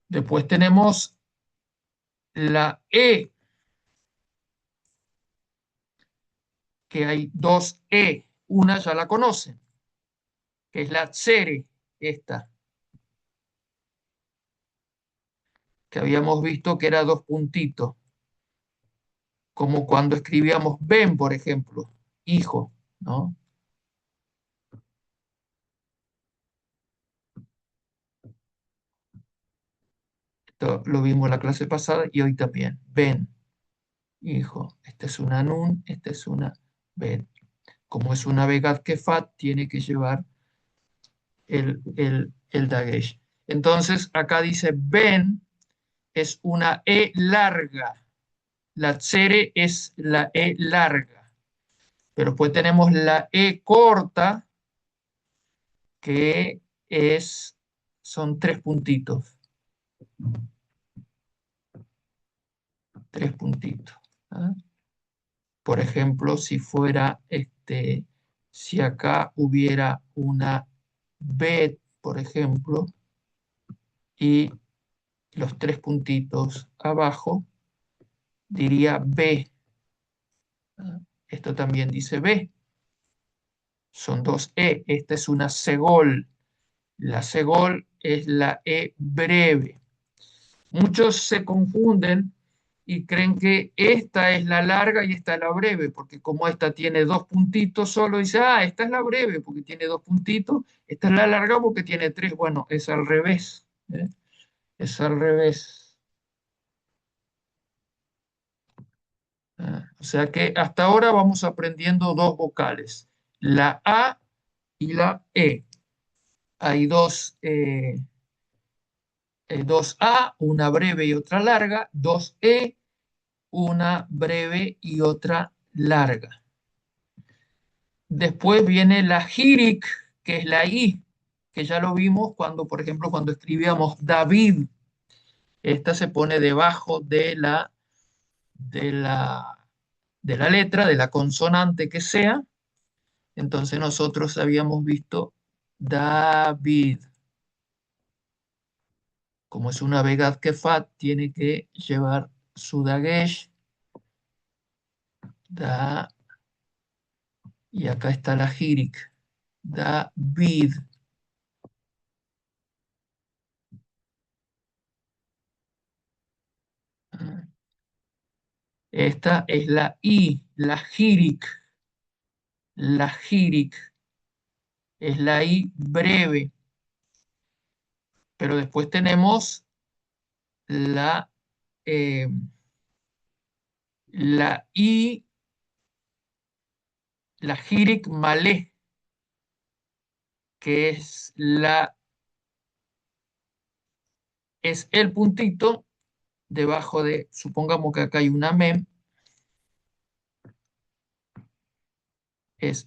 Speaker 1: Después tenemos la E, que hay dos E. Una ya la conocen, que es la tsere, esta, que habíamos visto que era dos puntitos, como cuando escribíamos ben, por ejemplo, hijo, ¿no? Esto lo vimos la clase pasada y hoy también. Ben, hijo. Esta es una nun, esta es una ben. Como es una Begad Kefat, tiene que llevar el Dagesh. Entonces, acá dice Ben es una E larga. La Tsere es la E larga. Pero después tenemos la E corta, que son 3 puntitos. 3 puntitos. ¿Ah? Por ejemplo, si acá hubiera una B, por ejemplo, y los 3 puntitos abajo, diría B. ¿Ah? Esto también dice B. Son 2 E. Esta es una segol. La segol es la E breve. Muchos se confunden y creen que esta es la larga y esta es la breve, porque como esta tiene 2 puntitos solo, dice, esta es la breve porque tiene 2 puntitos, esta es la larga porque tiene 3. Bueno, es al revés. ¿Eh? Es al revés. O sea que hasta ahora vamos aprendiendo 2 vocales, la A y la E. Hay dos A, una breve y otra larga, 2 E, una breve y otra larga. Después viene la Hirik, que es la I, que ya lo vimos cuando, por ejemplo, cuando escribíamos David. Esta se pone debajo de la, de la letra, de la consonante que sea. Entonces nosotros habíamos visto David. Como es una Begad Kefat, tiene que llevar su Dagesh. Da, y acá está la Hirik. David. Esta es la I, la Hirik. La Hirik es la I breve. Pero después tenemos la, eh, la I, la Hirik Malé, que es el puntito debajo de, supongamos que acá hay una mem, es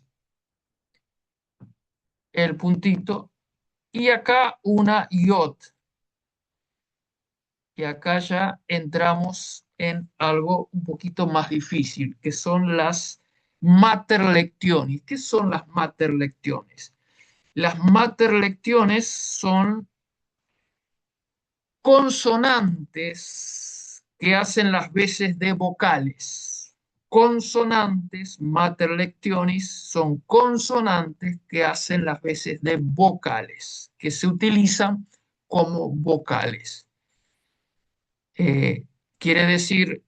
Speaker 1: el puntito, y acá una yod. Y acá ya entramos en algo un poquito más difícil, que son las materlectiones. ¿Qué son las materlectiones? Las materlectiones son consonantes que hacen las veces de vocales. Consonantes, materlectiones, son consonantes que hacen las veces de vocales, que se utilizan como vocales. Eh, quiere decir,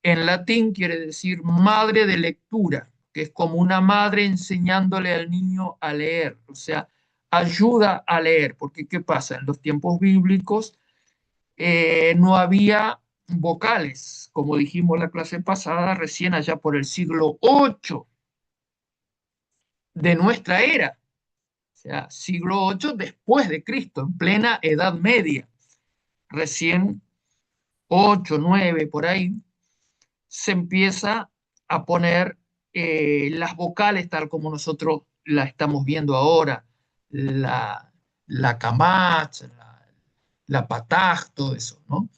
Speaker 1: en latín quiere decir madre de lectura, que es como una madre enseñándole al niño a leer, o sea, ayuda a leer, porque ¿qué pasa? En los tiempos bíblicos no había vocales, como dijimos la clase pasada, recién allá por el siglo VIII de nuestra era, o sea, siglo VIII después de Cristo, en plena Edad Media, recién 8, 9 por ahí, se empieza a poner las vocales tal como nosotros la estamos viendo ahora, la camach, la pataj, todo eso, ¿no?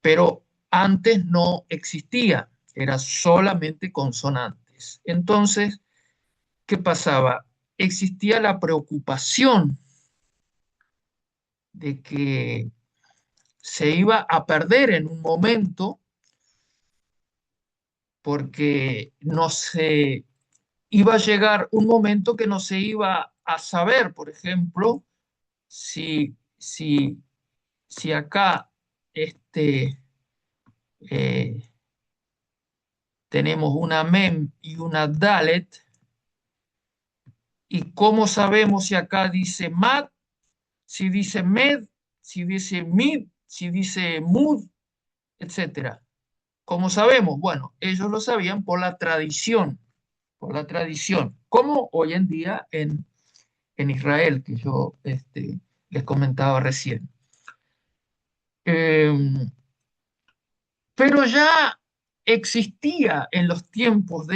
Speaker 1: Pero antes no existía, era solamente consonantes. Entonces, ¿qué pasaba? Existía la preocupación de que se iba a perder en un momento porque no se iba a llegar un momento que no se iba a saber, por ejemplo, si acá eh, tenemos una mem y una dalet, y cómo sabemos si acá dice mat, si dice med, si dice mid si dice mud, etcétera. ¿Cómo sabemos? Bueno, ellos lo sabían por la tradición, como hoy en día en Israel, que yo les comentaba recién. Eh, pero ya existía en los tiempos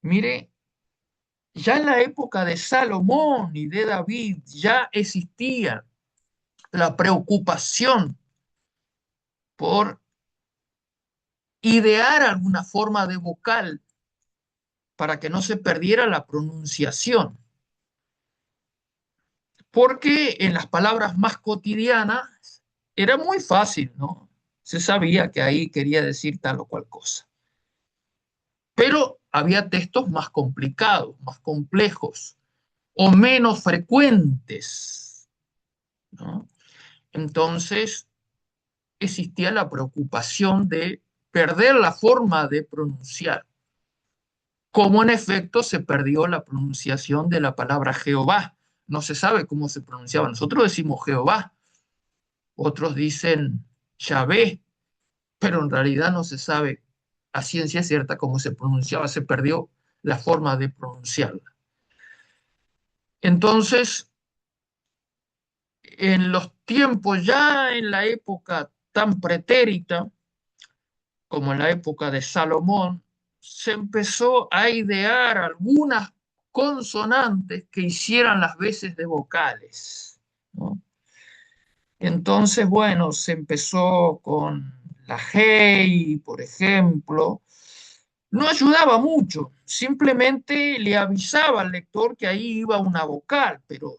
Speaker 1: mire, ya en la época de Salomón y de David, ya existía la preocupación por idear alguna forma de vocal para que no se perdiera la pronunciación. Porque en las palabras más cotidianas era muy fácil, ¿no? Se sabía que ahí quería decir tal o cual cosa. Pero había textos más complicados, más complejos o menos frecuentes, ¿no? Entonces existía la preocupación de perder la forma de pronunciar, como en efecto se perdió la pronunciación de la palabra Jehová. No se sabe cómo se pronunciaba. Nosotros decimos Jehová, otros dicen Yahvé, pero en realidad no se sabe a ciencia cierta cómo se pronunciaba, se perdió la forma de pronunciarla. Entonces, en los tiempos, ya en la época tan pretérita como en la época de Salomón, se empezó a idear algunas consonantes que hicieran las veces de vocales, ¿no? Entonces, bueno, se empezó con la hey, por ejemplo. No ayudaba mucho, simplemente le avisaba al lector que ahí iba una vocal, pero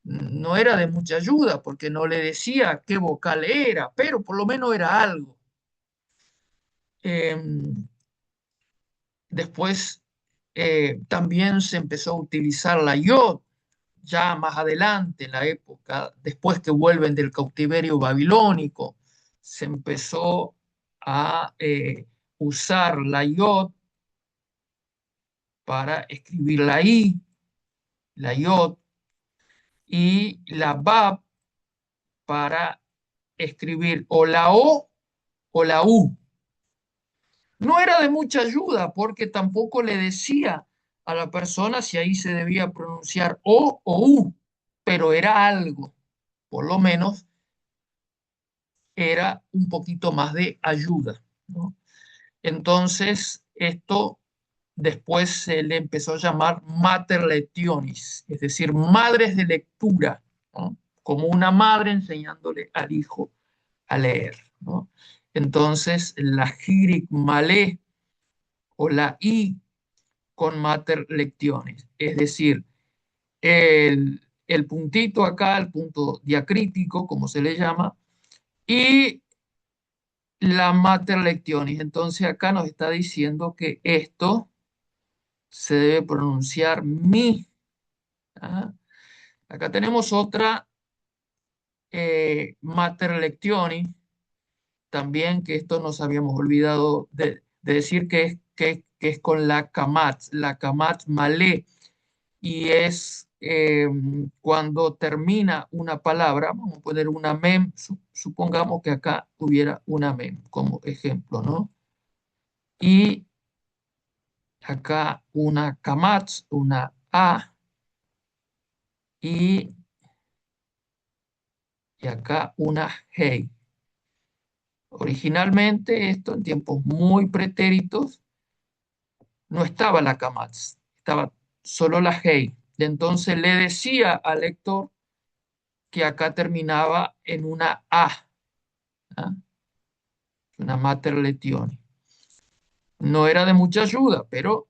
Speaker 1: no era de mucha ayuda porque no le decía qué vocal era, pero por lo menos era algo. Después también se empezó a utilizar la yod, ya más adelante, en la época, después que vuelven del cautiverio babilónico, se empezó a usar la yod para escribir la i, la yod, y la bab para escribir o la o o la u. No era de mucha ayuda porque tampoco le decía a la persona si ahí se debía pronunciar o u, pero era algo, por lo menos era un poquito más de ayuda, ¿no? Entonces, esto después se le empezó a llamar mater lectionis, es decir, madres de lectura, ¿no? Como una madre enseñándole al hijo a leer, ¿no? Entonces, la Hirik Malé o la I con mater lectionis, es decir, el puntito acá, el punto diacrítico, como se le llama, y la mater lectionis. Entonces acá nos está diciendo que esto se debe pronunciar mi. ¿Ah? Acá tenemos otra mater lectionis, también que esto nos habíamos olvidado de decir que es con la kamat malé, y es cuando termina una palabra, vamos a poner una mem, supongamos que acá hubiera una mem como ejemplo, ¿no? Y acá una kamatz, una a, y, y acá una hey. Originalmente esto en tiempos muy pretéritos no estaba la kamatz, estaba solo la hey. Entonces le decía al lector que acá terminaba en una a, ¿ah? Una mater letioni. No era de mucha ayuda, pero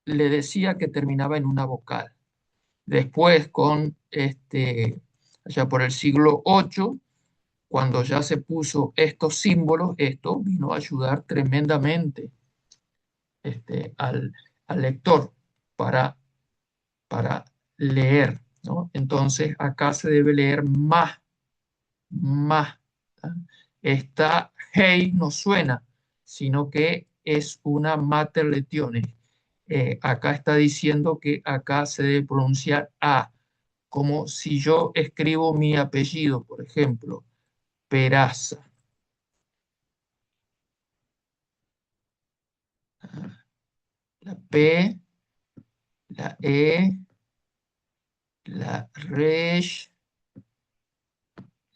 Speaker 1: le decía que terminaba en una vocal. Después, allá por el siglo VIII, cuando ya se puso estos símbolos, esto vino a ayudar tremendamente al lector para, para leer, ¿no? Entonces, acá se debe leer más. ¿Ah? Esta hey no suena, sino que es una mater letione. Acá está diciendo que acá se debe pronunciar a como si yo escribo mi apellido, por ejemplo, Peraza. La P, la E, la Resh,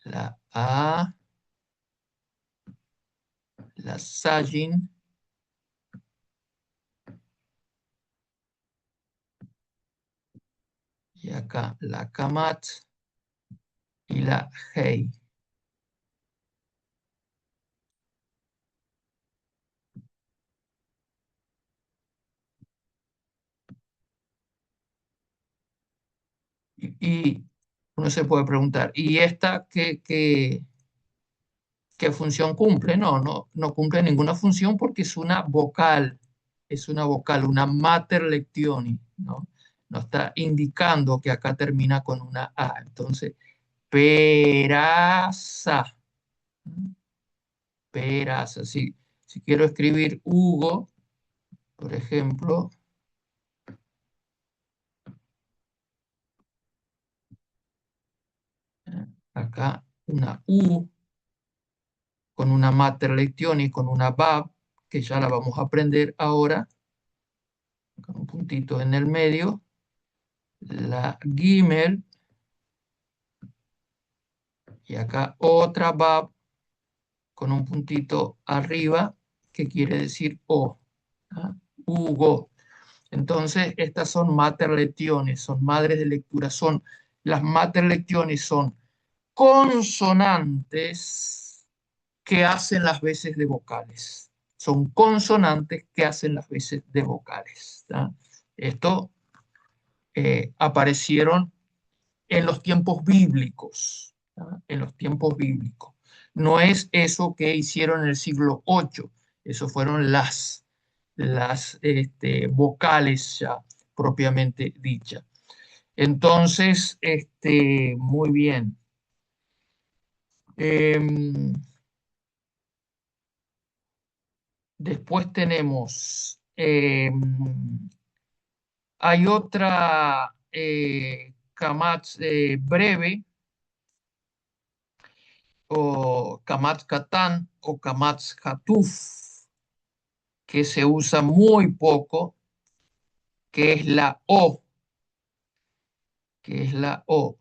Speaker 1: la A, la Sajin, y acá la Kamat y la Hei. Y uno se puede preguntar, ¿y esta qué función cumple? No cumple ninguna función porque es una vocal, una mater lectioni, ¿no? Nos está indicando que acá termina con una A. Entonces, peraza, peraza. Si quiero escribir Hugo, por ejemplo, acá una U con una mater lectioni, con una bab, que ya la vamos a aprender ahora, con un puntito en el medio, la Gimel, y acá otra bab con un puntito arriba, que quiere decir O, ¿ah? Hugo. Entonces, estas son mater lectiones, son madres de lectura, las mater lectiones son consonantes que hacen las veces de vocales. Son consonantes que hacen las veces de vocales. ¿Tá? Esto aparecieron en los tiempos bíblicos, ¿tá? En los tiempos bíblicos. No es eso que hicieron en el siglo VIII, eso fueron las vocales ya propiamente dichas. Entonces, muy bien. Después tenemos, hay otra Kamatz breve, o Kamatz Katan o Kamatz Hatuf, que se usa muy poco, que es la O, que es la O.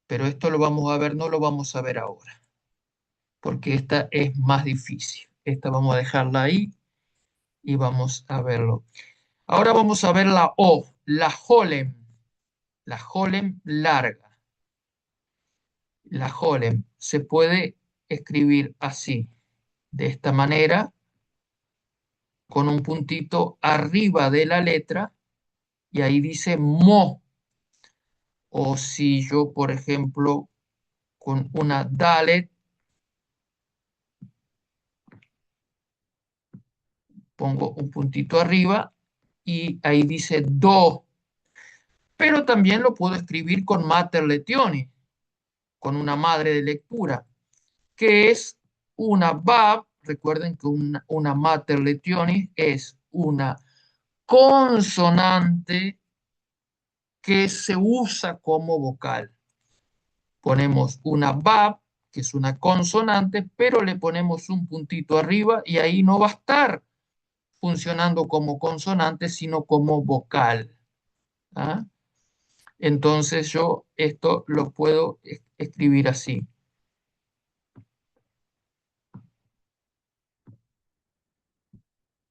Speaker 1: Pero esto lo vamos a ver, no lo vamos a ver ahora, porque esta es más difícil. Esta vamos a dejarla ahí y vamos a verlo. Ahora vamos a ver la O, la Holem larga. La Holem se puede escribir así, de esta manera, con un puntito arriba de la letra, y ahí dice mo. O si yo, por ejemplo, con una dalet, pongo un puntito arriba y ahí dice do. Pero también lo puedo escribir con mater letioni, con una madre de lectura, que es una bab. Recuerden que una mater letioni es una consonante que se usa como vocal. Ponemos una bab, que es una consonante, pero le ponemos un puntito arriba y ahí no va a estar funcionando como consonante, sino como vocal. ¿Ah? Entonces yo esto lo puedo escribir así.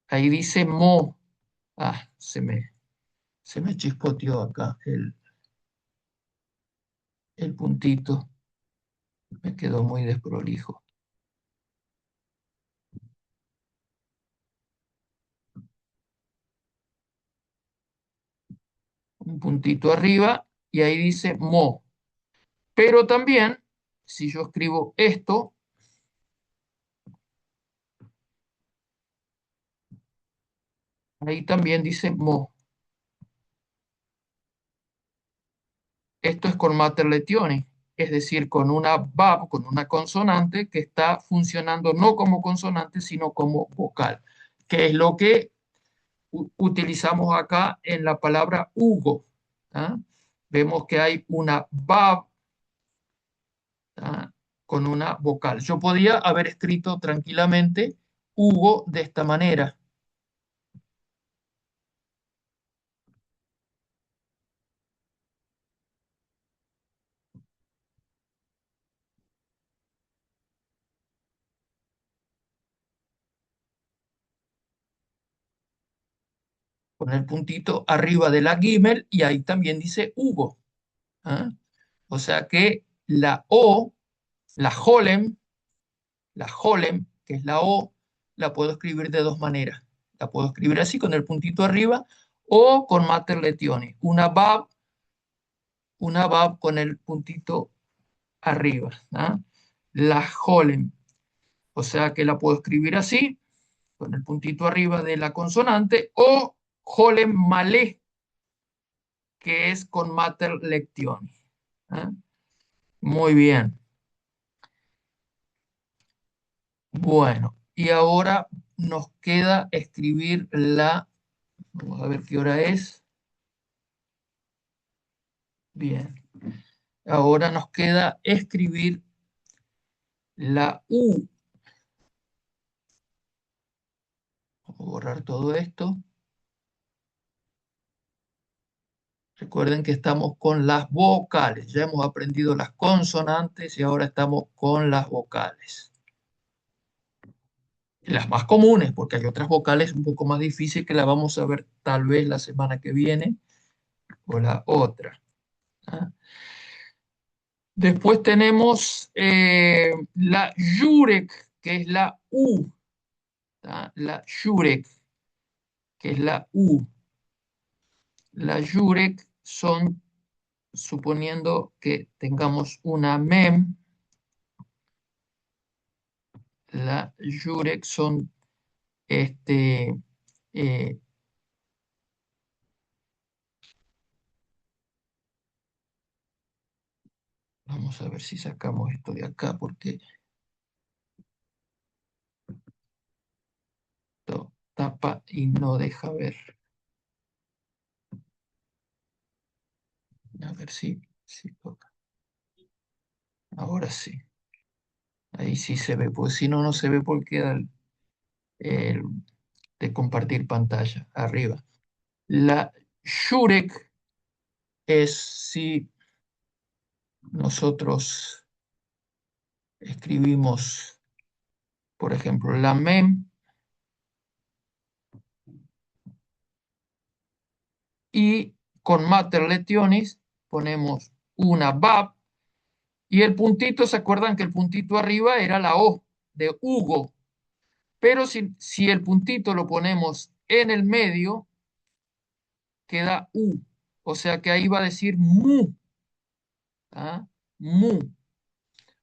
Speaker 1: Ahí dice mo. Ah, se me chispoteó acá el puntito. Me quedó muy desprolijo. Un puntito arriba y ahí dice mo. Pero también, si yo escribo esto, ahí también dice mo. Esto es con mater letioni, es decir, con una bab, con una consonante que está funcionando no como consonante, sino como vocal, que es lo que utilizamos acá en la palabra Hugo. ¿Ah? vemos que hay una bab, ¿ah? Con una vocal. Yo podía haber escrito tranquilamente Hugo de esta manera. Con el puntito arriba de la Gimel y ahí también dice Hugo. ¿Ah? O sea que la O, la Holem, que es la O, la puedo escribir de dos maneras. La puedo escribir así con el puntito arriba o con Mater Letione. Una Bab con el puntito arriba. ¿Ah? La Holem. O sea que la puedo escribir así, con el puntito arriba de la consonante, o Holem Malé, que es con Mater Lectione. ¿Ah? Muy bien. Bueno, y ahora nos queda escribir vamos a ver qué hora es. Bien. Ahora nos queda escribir la U. Vamos a borrar todo esto. Recuerden que estamos con las vocales. Ya hemos aprendido las consonantes y ahora estamos con las vocales. Las más comunes, porque hay otras vocales un poco más difíciles que las vamos a ver tal vez la semana que viene o la otra. ¿Ah? Después tenemos la Yurek, que es la U. ¿Tá? La Yurek, que es la U. La Yurek son, suponiendo que tengamos una mem, la Yurek son, eh, vamos a ver si sacamos esto de acá, porque esto tapa y no deja ver. A ver si toca. Ahora sí. Ahí sí se ve, pues si no, no se ve porque queda el de compartir pantalla arriba. La Shurek es si nosotros escribimos, por ejemplo, la mem y con mater letionis ponemos una bab y el puntito, ¿se acuerdan que el puntito arriba era la O de Hugo? Pero si el puntito lo ponemos en el medio, queda U. O sea que ahí va a decir mu. ¿Ah? Mu.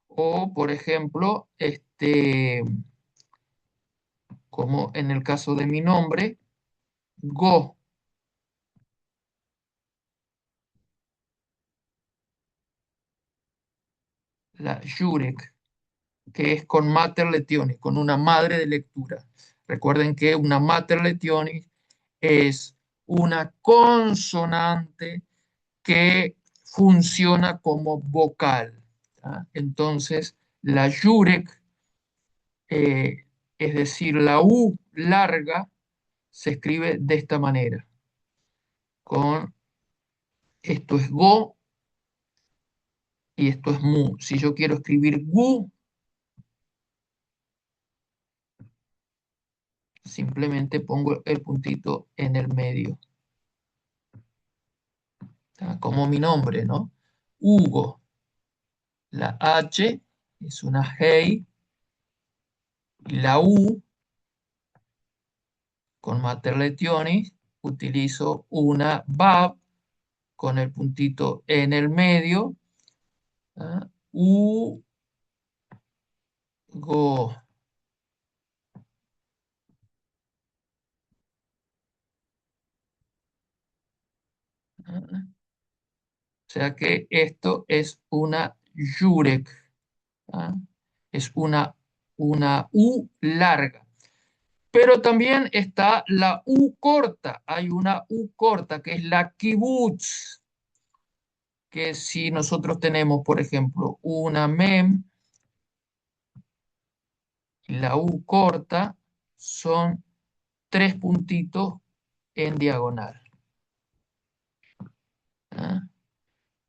Speaker 1: O, por ejemplo, como en el caso de mi nombre, Go. La Jurek, que es con Mater Letionis, con una madre de lectura. Recuerden que una Mater Letionis es una consonante que funciona como vocal. ¿Ah? Entonces, la Jurek, eh, es decir, la U larga, se escribe de esta manera. Con esto es Go y esto es Mu. Si yo quiero escribir Gu, simplemente pongo el puntito en el medio. ¿Tá? Como mi nombre, ¿no? Hugo. La H es una Hey. Y la U, con Mater Letionis, utilizo una Bab con el puntito en el medio. ¿Ah? Hugo. ¿Ah? O sea que esto es una Jurek. ¿Ah? Es una U larga. Pero también está la U corta. Hay una U corta que es la kibutz. que si nosotros tenemos, por ejemplo, una mem, la U corta, son tres puntitos en diagonal. ¿Ah?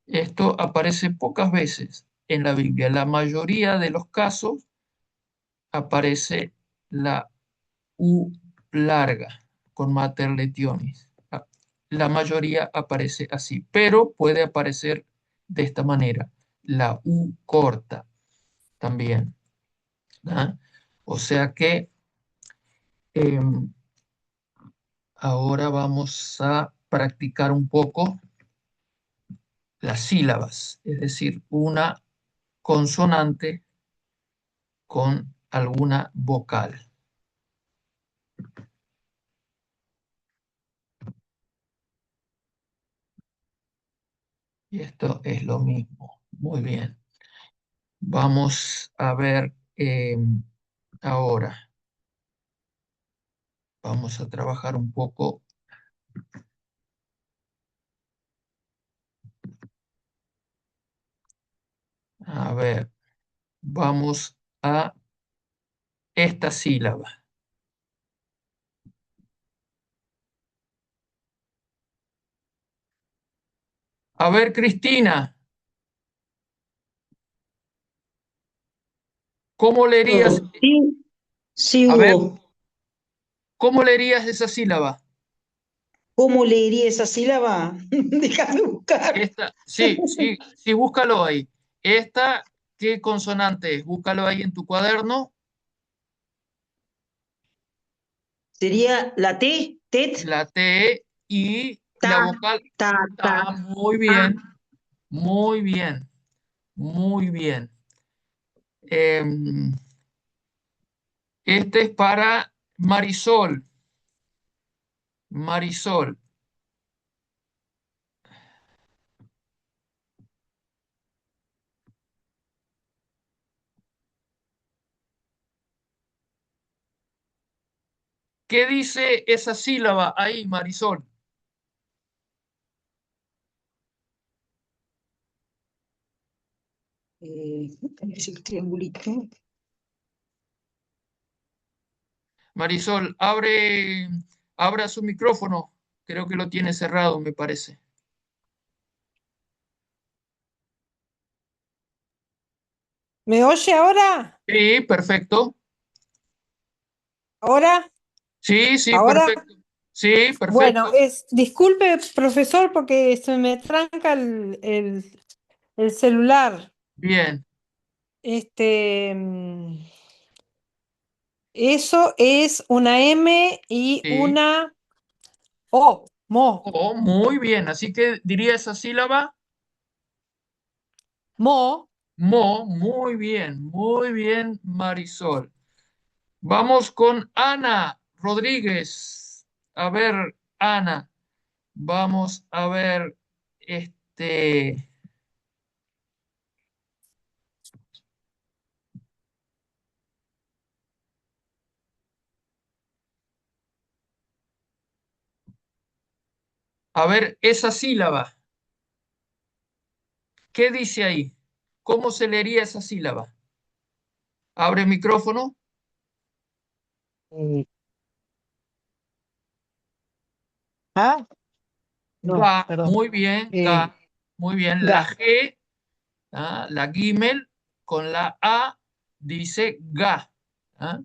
Speaker 1: Esto aparece pocas veces en la Biblia. La mayoría de los casos aparece la U larga con mater letionis. La mayoría aparece así, pero puede aparecer de esta manera, la U corta también. ¿Ah? O sea que ahora vamos a practicar un poco las sílabas, es decir, una consonante con alguna vocal. Y esto es lo mismo. Muy bien. Vamos a ver ahora. Vamos a trabajar un poco. A ver, vamos a esta sílaba. A ver, Cristina, ¿cómo leerías?
Speaker 3: Sí, sí,
Speaker 1: A ver,
Speaker 3: Hugo.
Speaker 1: ¿cómo leerías esa sílaba?
Speaker 3: ¿Cómo leería esa sílaba? Déjame buscar.
Speaker 1: Esta, sí, sí, sí, búscalo ahí. Esta, ¿qué consonante es? Búscalo ahí en tu cuaderno.
Speaker 3: ¿Sería la T? ¿Tet?
Speaker 1: La T y
Speaker 3: Ta,
Speaker 1: la vocal
Speaker 3: ta, ta.
Speaker 1: ta. Muy
Speaker 3: Ah,
Speaker 1: bien, muy bien, muy bien. Em, este es para Marisol. Marisol. ¿Qué dice esa sílaba ahí, Marisol?
Speaker 3: es el triangulito.
Speaker 1: Marisol, abra su micrófono. Creo que lo tiene cerrado, me parece.
Speaker 6: ¿Me oye ahora?
Speaker 1: Sí, perfecto.
Speaker 6: ¿Ahora?
Speaker 1: Sí, sí,
Speaker 6: ¿Ahora?
Speaker 1: perfecto. Sí,
Speaker 6: Bueno,
Speaker 1: perfecto.
Speaker 6: disculpe, profesor, porque se me tranca el celular.
Speaker 1: Bien.
Speaker 6: Este, eso es una M y
Speaker 1: Sí.
Speaker 6: una O, mo,
Speaker 1: Oh, muy bien. Así que diría esa sílaba.
Speaker 6: mo.
Speaker 1: Muy bien, Marisol. Vamos con Ana Rodríguez. A ver, Ana, vamos a ver, este, a ver esa sílaba. ¿Qué dice ahí? ¿Cómo se leería esa sílaba? Abre el micrófono.
Speaker 7: Eh, ah, no,
Speaker 1: Ga,
Speaker 7: perdón.
Speaker 1: muy bien,
Speaker 7: Eh,
Speaker 1: ga, muy bien. La
Speaker 7: ga.
Speaker 1: G, la Gimel con la A dice ga. ¿Ah?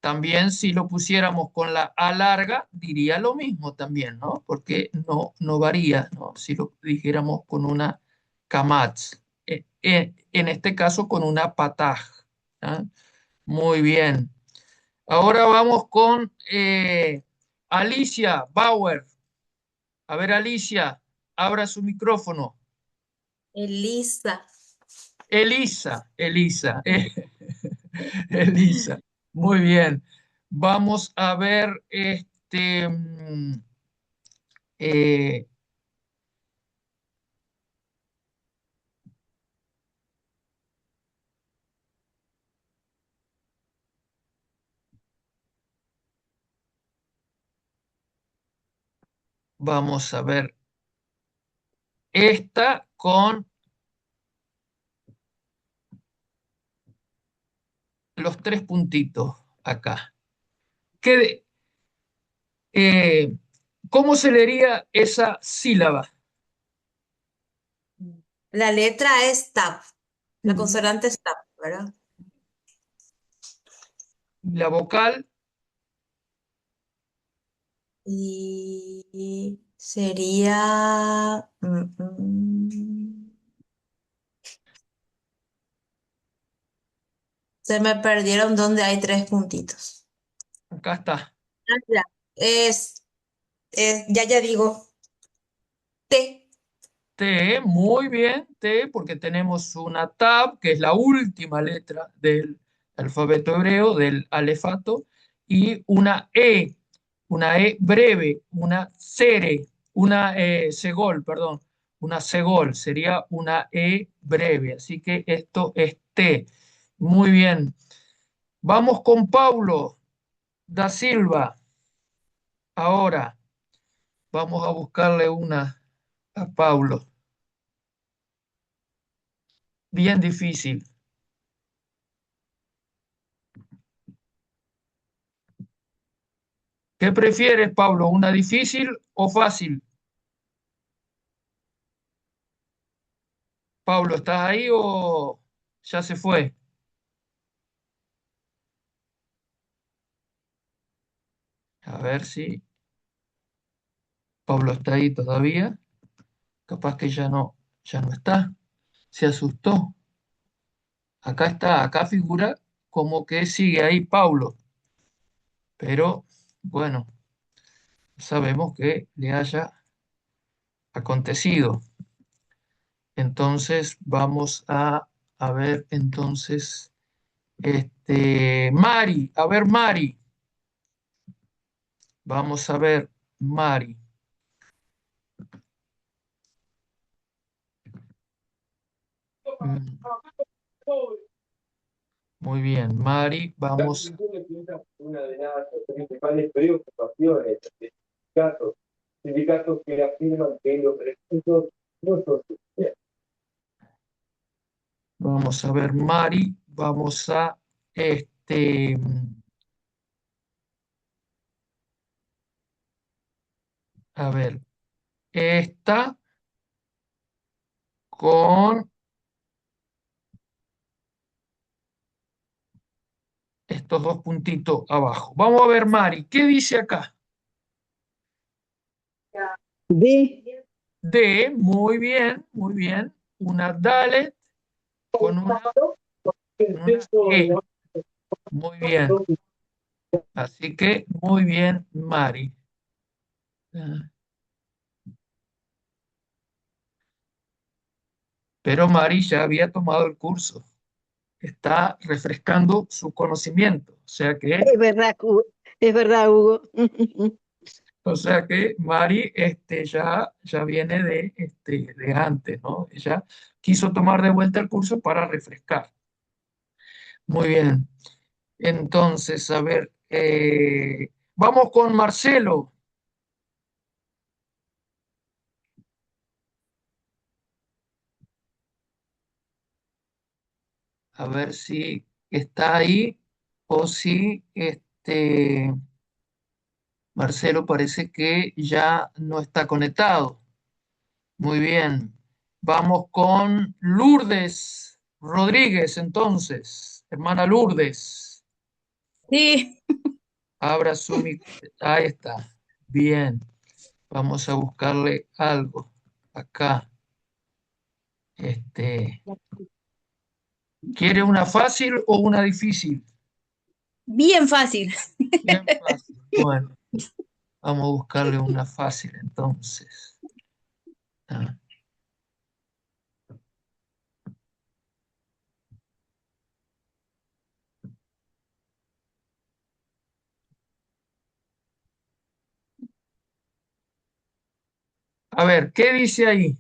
Speaker 1: También si lo pusiéramos con la A larga, diría lo mismo también, ¿no? Porque no varía, ¿no? Si lo dijéramos con una Kamatz. En este caso con una Pataj. ¿Ah? Muy bien. Ahora vamos con Alicia Bauer. A ver, Alicia, abra su micrófono.
Speaker 8: Elisa.
Speaker 1: Elisa, Elisa. Muy bien. Vamos a ver eh, vamos a ver esta con los 3 puntitos acá. ¿Cómo se leería esa sílaba?
Speaker 8: La letra es TAP. La consonante es TAP, ¿verdad?
Speaker 1: La vocal,
Speaker 8: Y sería... Se me perdieron donde hay 3 puntitos.
Speaker 1: acá está.
Speaker 8: Ah, ya. Es, ya digo, T.
Speaker 1: T, muy bien, T, porque tenemos una tab, que es la última letra del alfabeto hebreo, del alefato, y una E breve, una cere, una segol, perdón, una segol, sería una E breve, así que esto es T. Muy bien. Vamos con Paulo da Silva. Ahora vamos a buscarle una a Paulo. Bien difícil. ¿Qué prefieres, Pablo? ¿Una difícil o fácil? Pablo, ¿estás ahí o ya se fue? A ver si Pablo está ahí todavía. Capaz que ya no está. Se asustó. Acá está, acá figura como que sigue ahí Pablo. Pero bueno, sabemos que le haya acontecido. Entonces vamos a ver entonces, Mari, a ver Mari, vamos a ver Mari. Mm, Muy bien, Mari, vamos.
Speaker 9: Una de las principales preocupaciones de sindicatos que afirman que los recursos no son suficientes.
Speaker 1: Vamos a ver, Mari, vamos a ver, esta con estos 2 puntitos abajo. Vamos a ver, Mari, ¿qué dice acá?
Speaker 3: D.
Speaker 1: D, muy bien, muy bien. Una Dalet con una E. Muy bien. Así que, muy bien, Mari. Ah, pero Mari ya había tomado el curso. Está refrescando su conocimiento.
Speaker 3: Es verdad, Hugo. Es verdad, Hugo.
Speaker 1: O sea que Mari ya viene de antes, ¿no? Ella quiso tomar de vuelta el curso para refrescar. Muy bien. Entonces, a ver, vamos con Marcelo. A ver si está ahí o si Marcelo parece que ya no está conectado. Muy bien. Vamos con Lourdes Rodríguez, entonces. Hermana Lourdes,
Speaker 4: Sí.
Speaker 1: abra su micrófono. Ahí está. Bien. Vamos a buscarle algo acá. ¿Quiere una fácil o una difícil?
Speaker 4: Bien fácil.
Speaker 1: Bien fácil. Bueno, vamos a buscarle una fácil entonces. Ah, A ver, ¿qué dice ahí?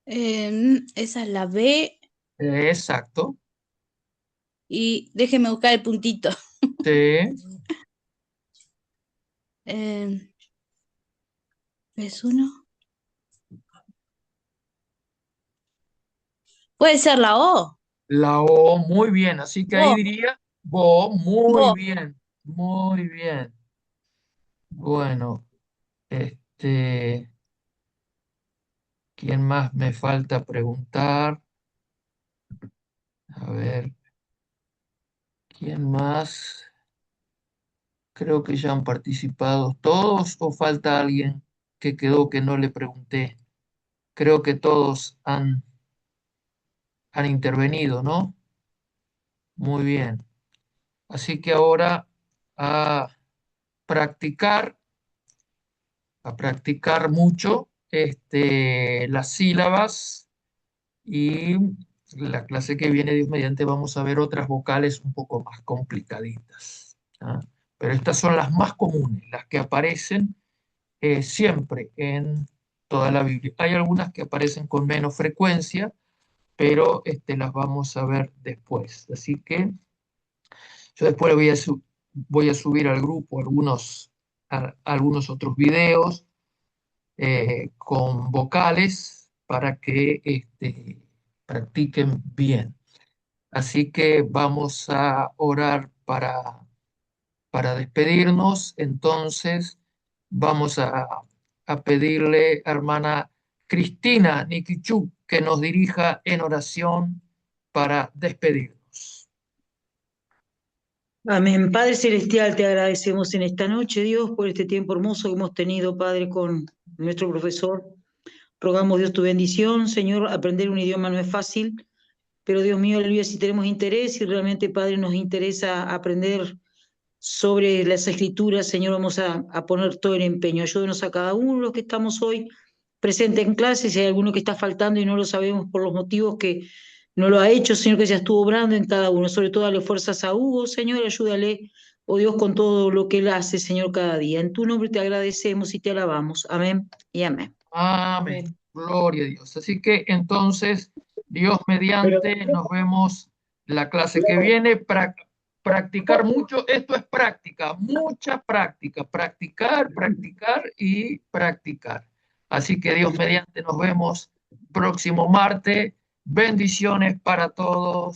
Speaker 4: Esa es la B
Speaker 1: Exacto.
Speaker 4: y déjeme buscar el puntito.
Speaker 1: Sí.
Speaker 4: Eh, ¿Es uno? Puede ser la O.
Speaker 1: La O, muy bien. Así que ahí
Speaker 4: Bo,
Speaker 1: diría bo, muy
Speaker 4: bo.
Speaker 1: bien, muy bien. Bueno, ¿quién más me falta preguntar? A ver, ¿quién más? Creo que ya han participado todos o falta alguien que quedó que no le pregunté. Creo que todos han intervenido, ¿no? Muy bien. Así que ahora a practicar, a practicar mucho las sílabas y la clase que viene, Dios mediante, vamos a ver otras vocales un poco más complicaditas. ¿Ah? Pero estas son las más comunes, las que aparecen siempre en toda la Biblia. Hay algunas que aparecen con menos frecuencia, pero las vamos a ver después. Así que yo después le voy a subir al grupo algunos otros videos con vocales para que practiquen bien. Así que vamos a orar para despedirnos. Entonces vamos a pedirle a hermana Cristina Nikichuk que nos dirija en oración para despedirnos.
Speaker 10: Amén. Padre Celestial, te agradecemos en esta noche, Dios, por este tiempo hermoso que hemos tenido, Padre, con nuestro profesor. Rogamos, Dios, tu bendición. Señor, aprender un idioma no es fácil, pero Dios mío, aleluya, si tenemos interés y realmente, Padre, nos interesa aprender sobre las escrituras, Señor, vamos a poner todo el empeño. Ayúdenos a cada uno de los que estamos hoy presentes en clase, si hay alguno que está faltando y no lo sabemos por los motivos que no lo ha hecho, Señor, que ya estuvo obrando en cada uno. Sobre todo, dale fuerzas a Hugo, Señor, ayúdale, oh Dios, con todo lo que él hace, Señor, cada día. En tu nombre te agradecemos y te alabamos. Amén y amén.
Speaker 1: Amén. Gloria a Dios. Así que entonces, Dios mediante, nos vemos la clase que viene. Practicar mucho, esto es práctica, mucha práctica, practicar, practicar y practicar. Así que Dios mediante, nos vemos próximo martes. Bendiciones para todos.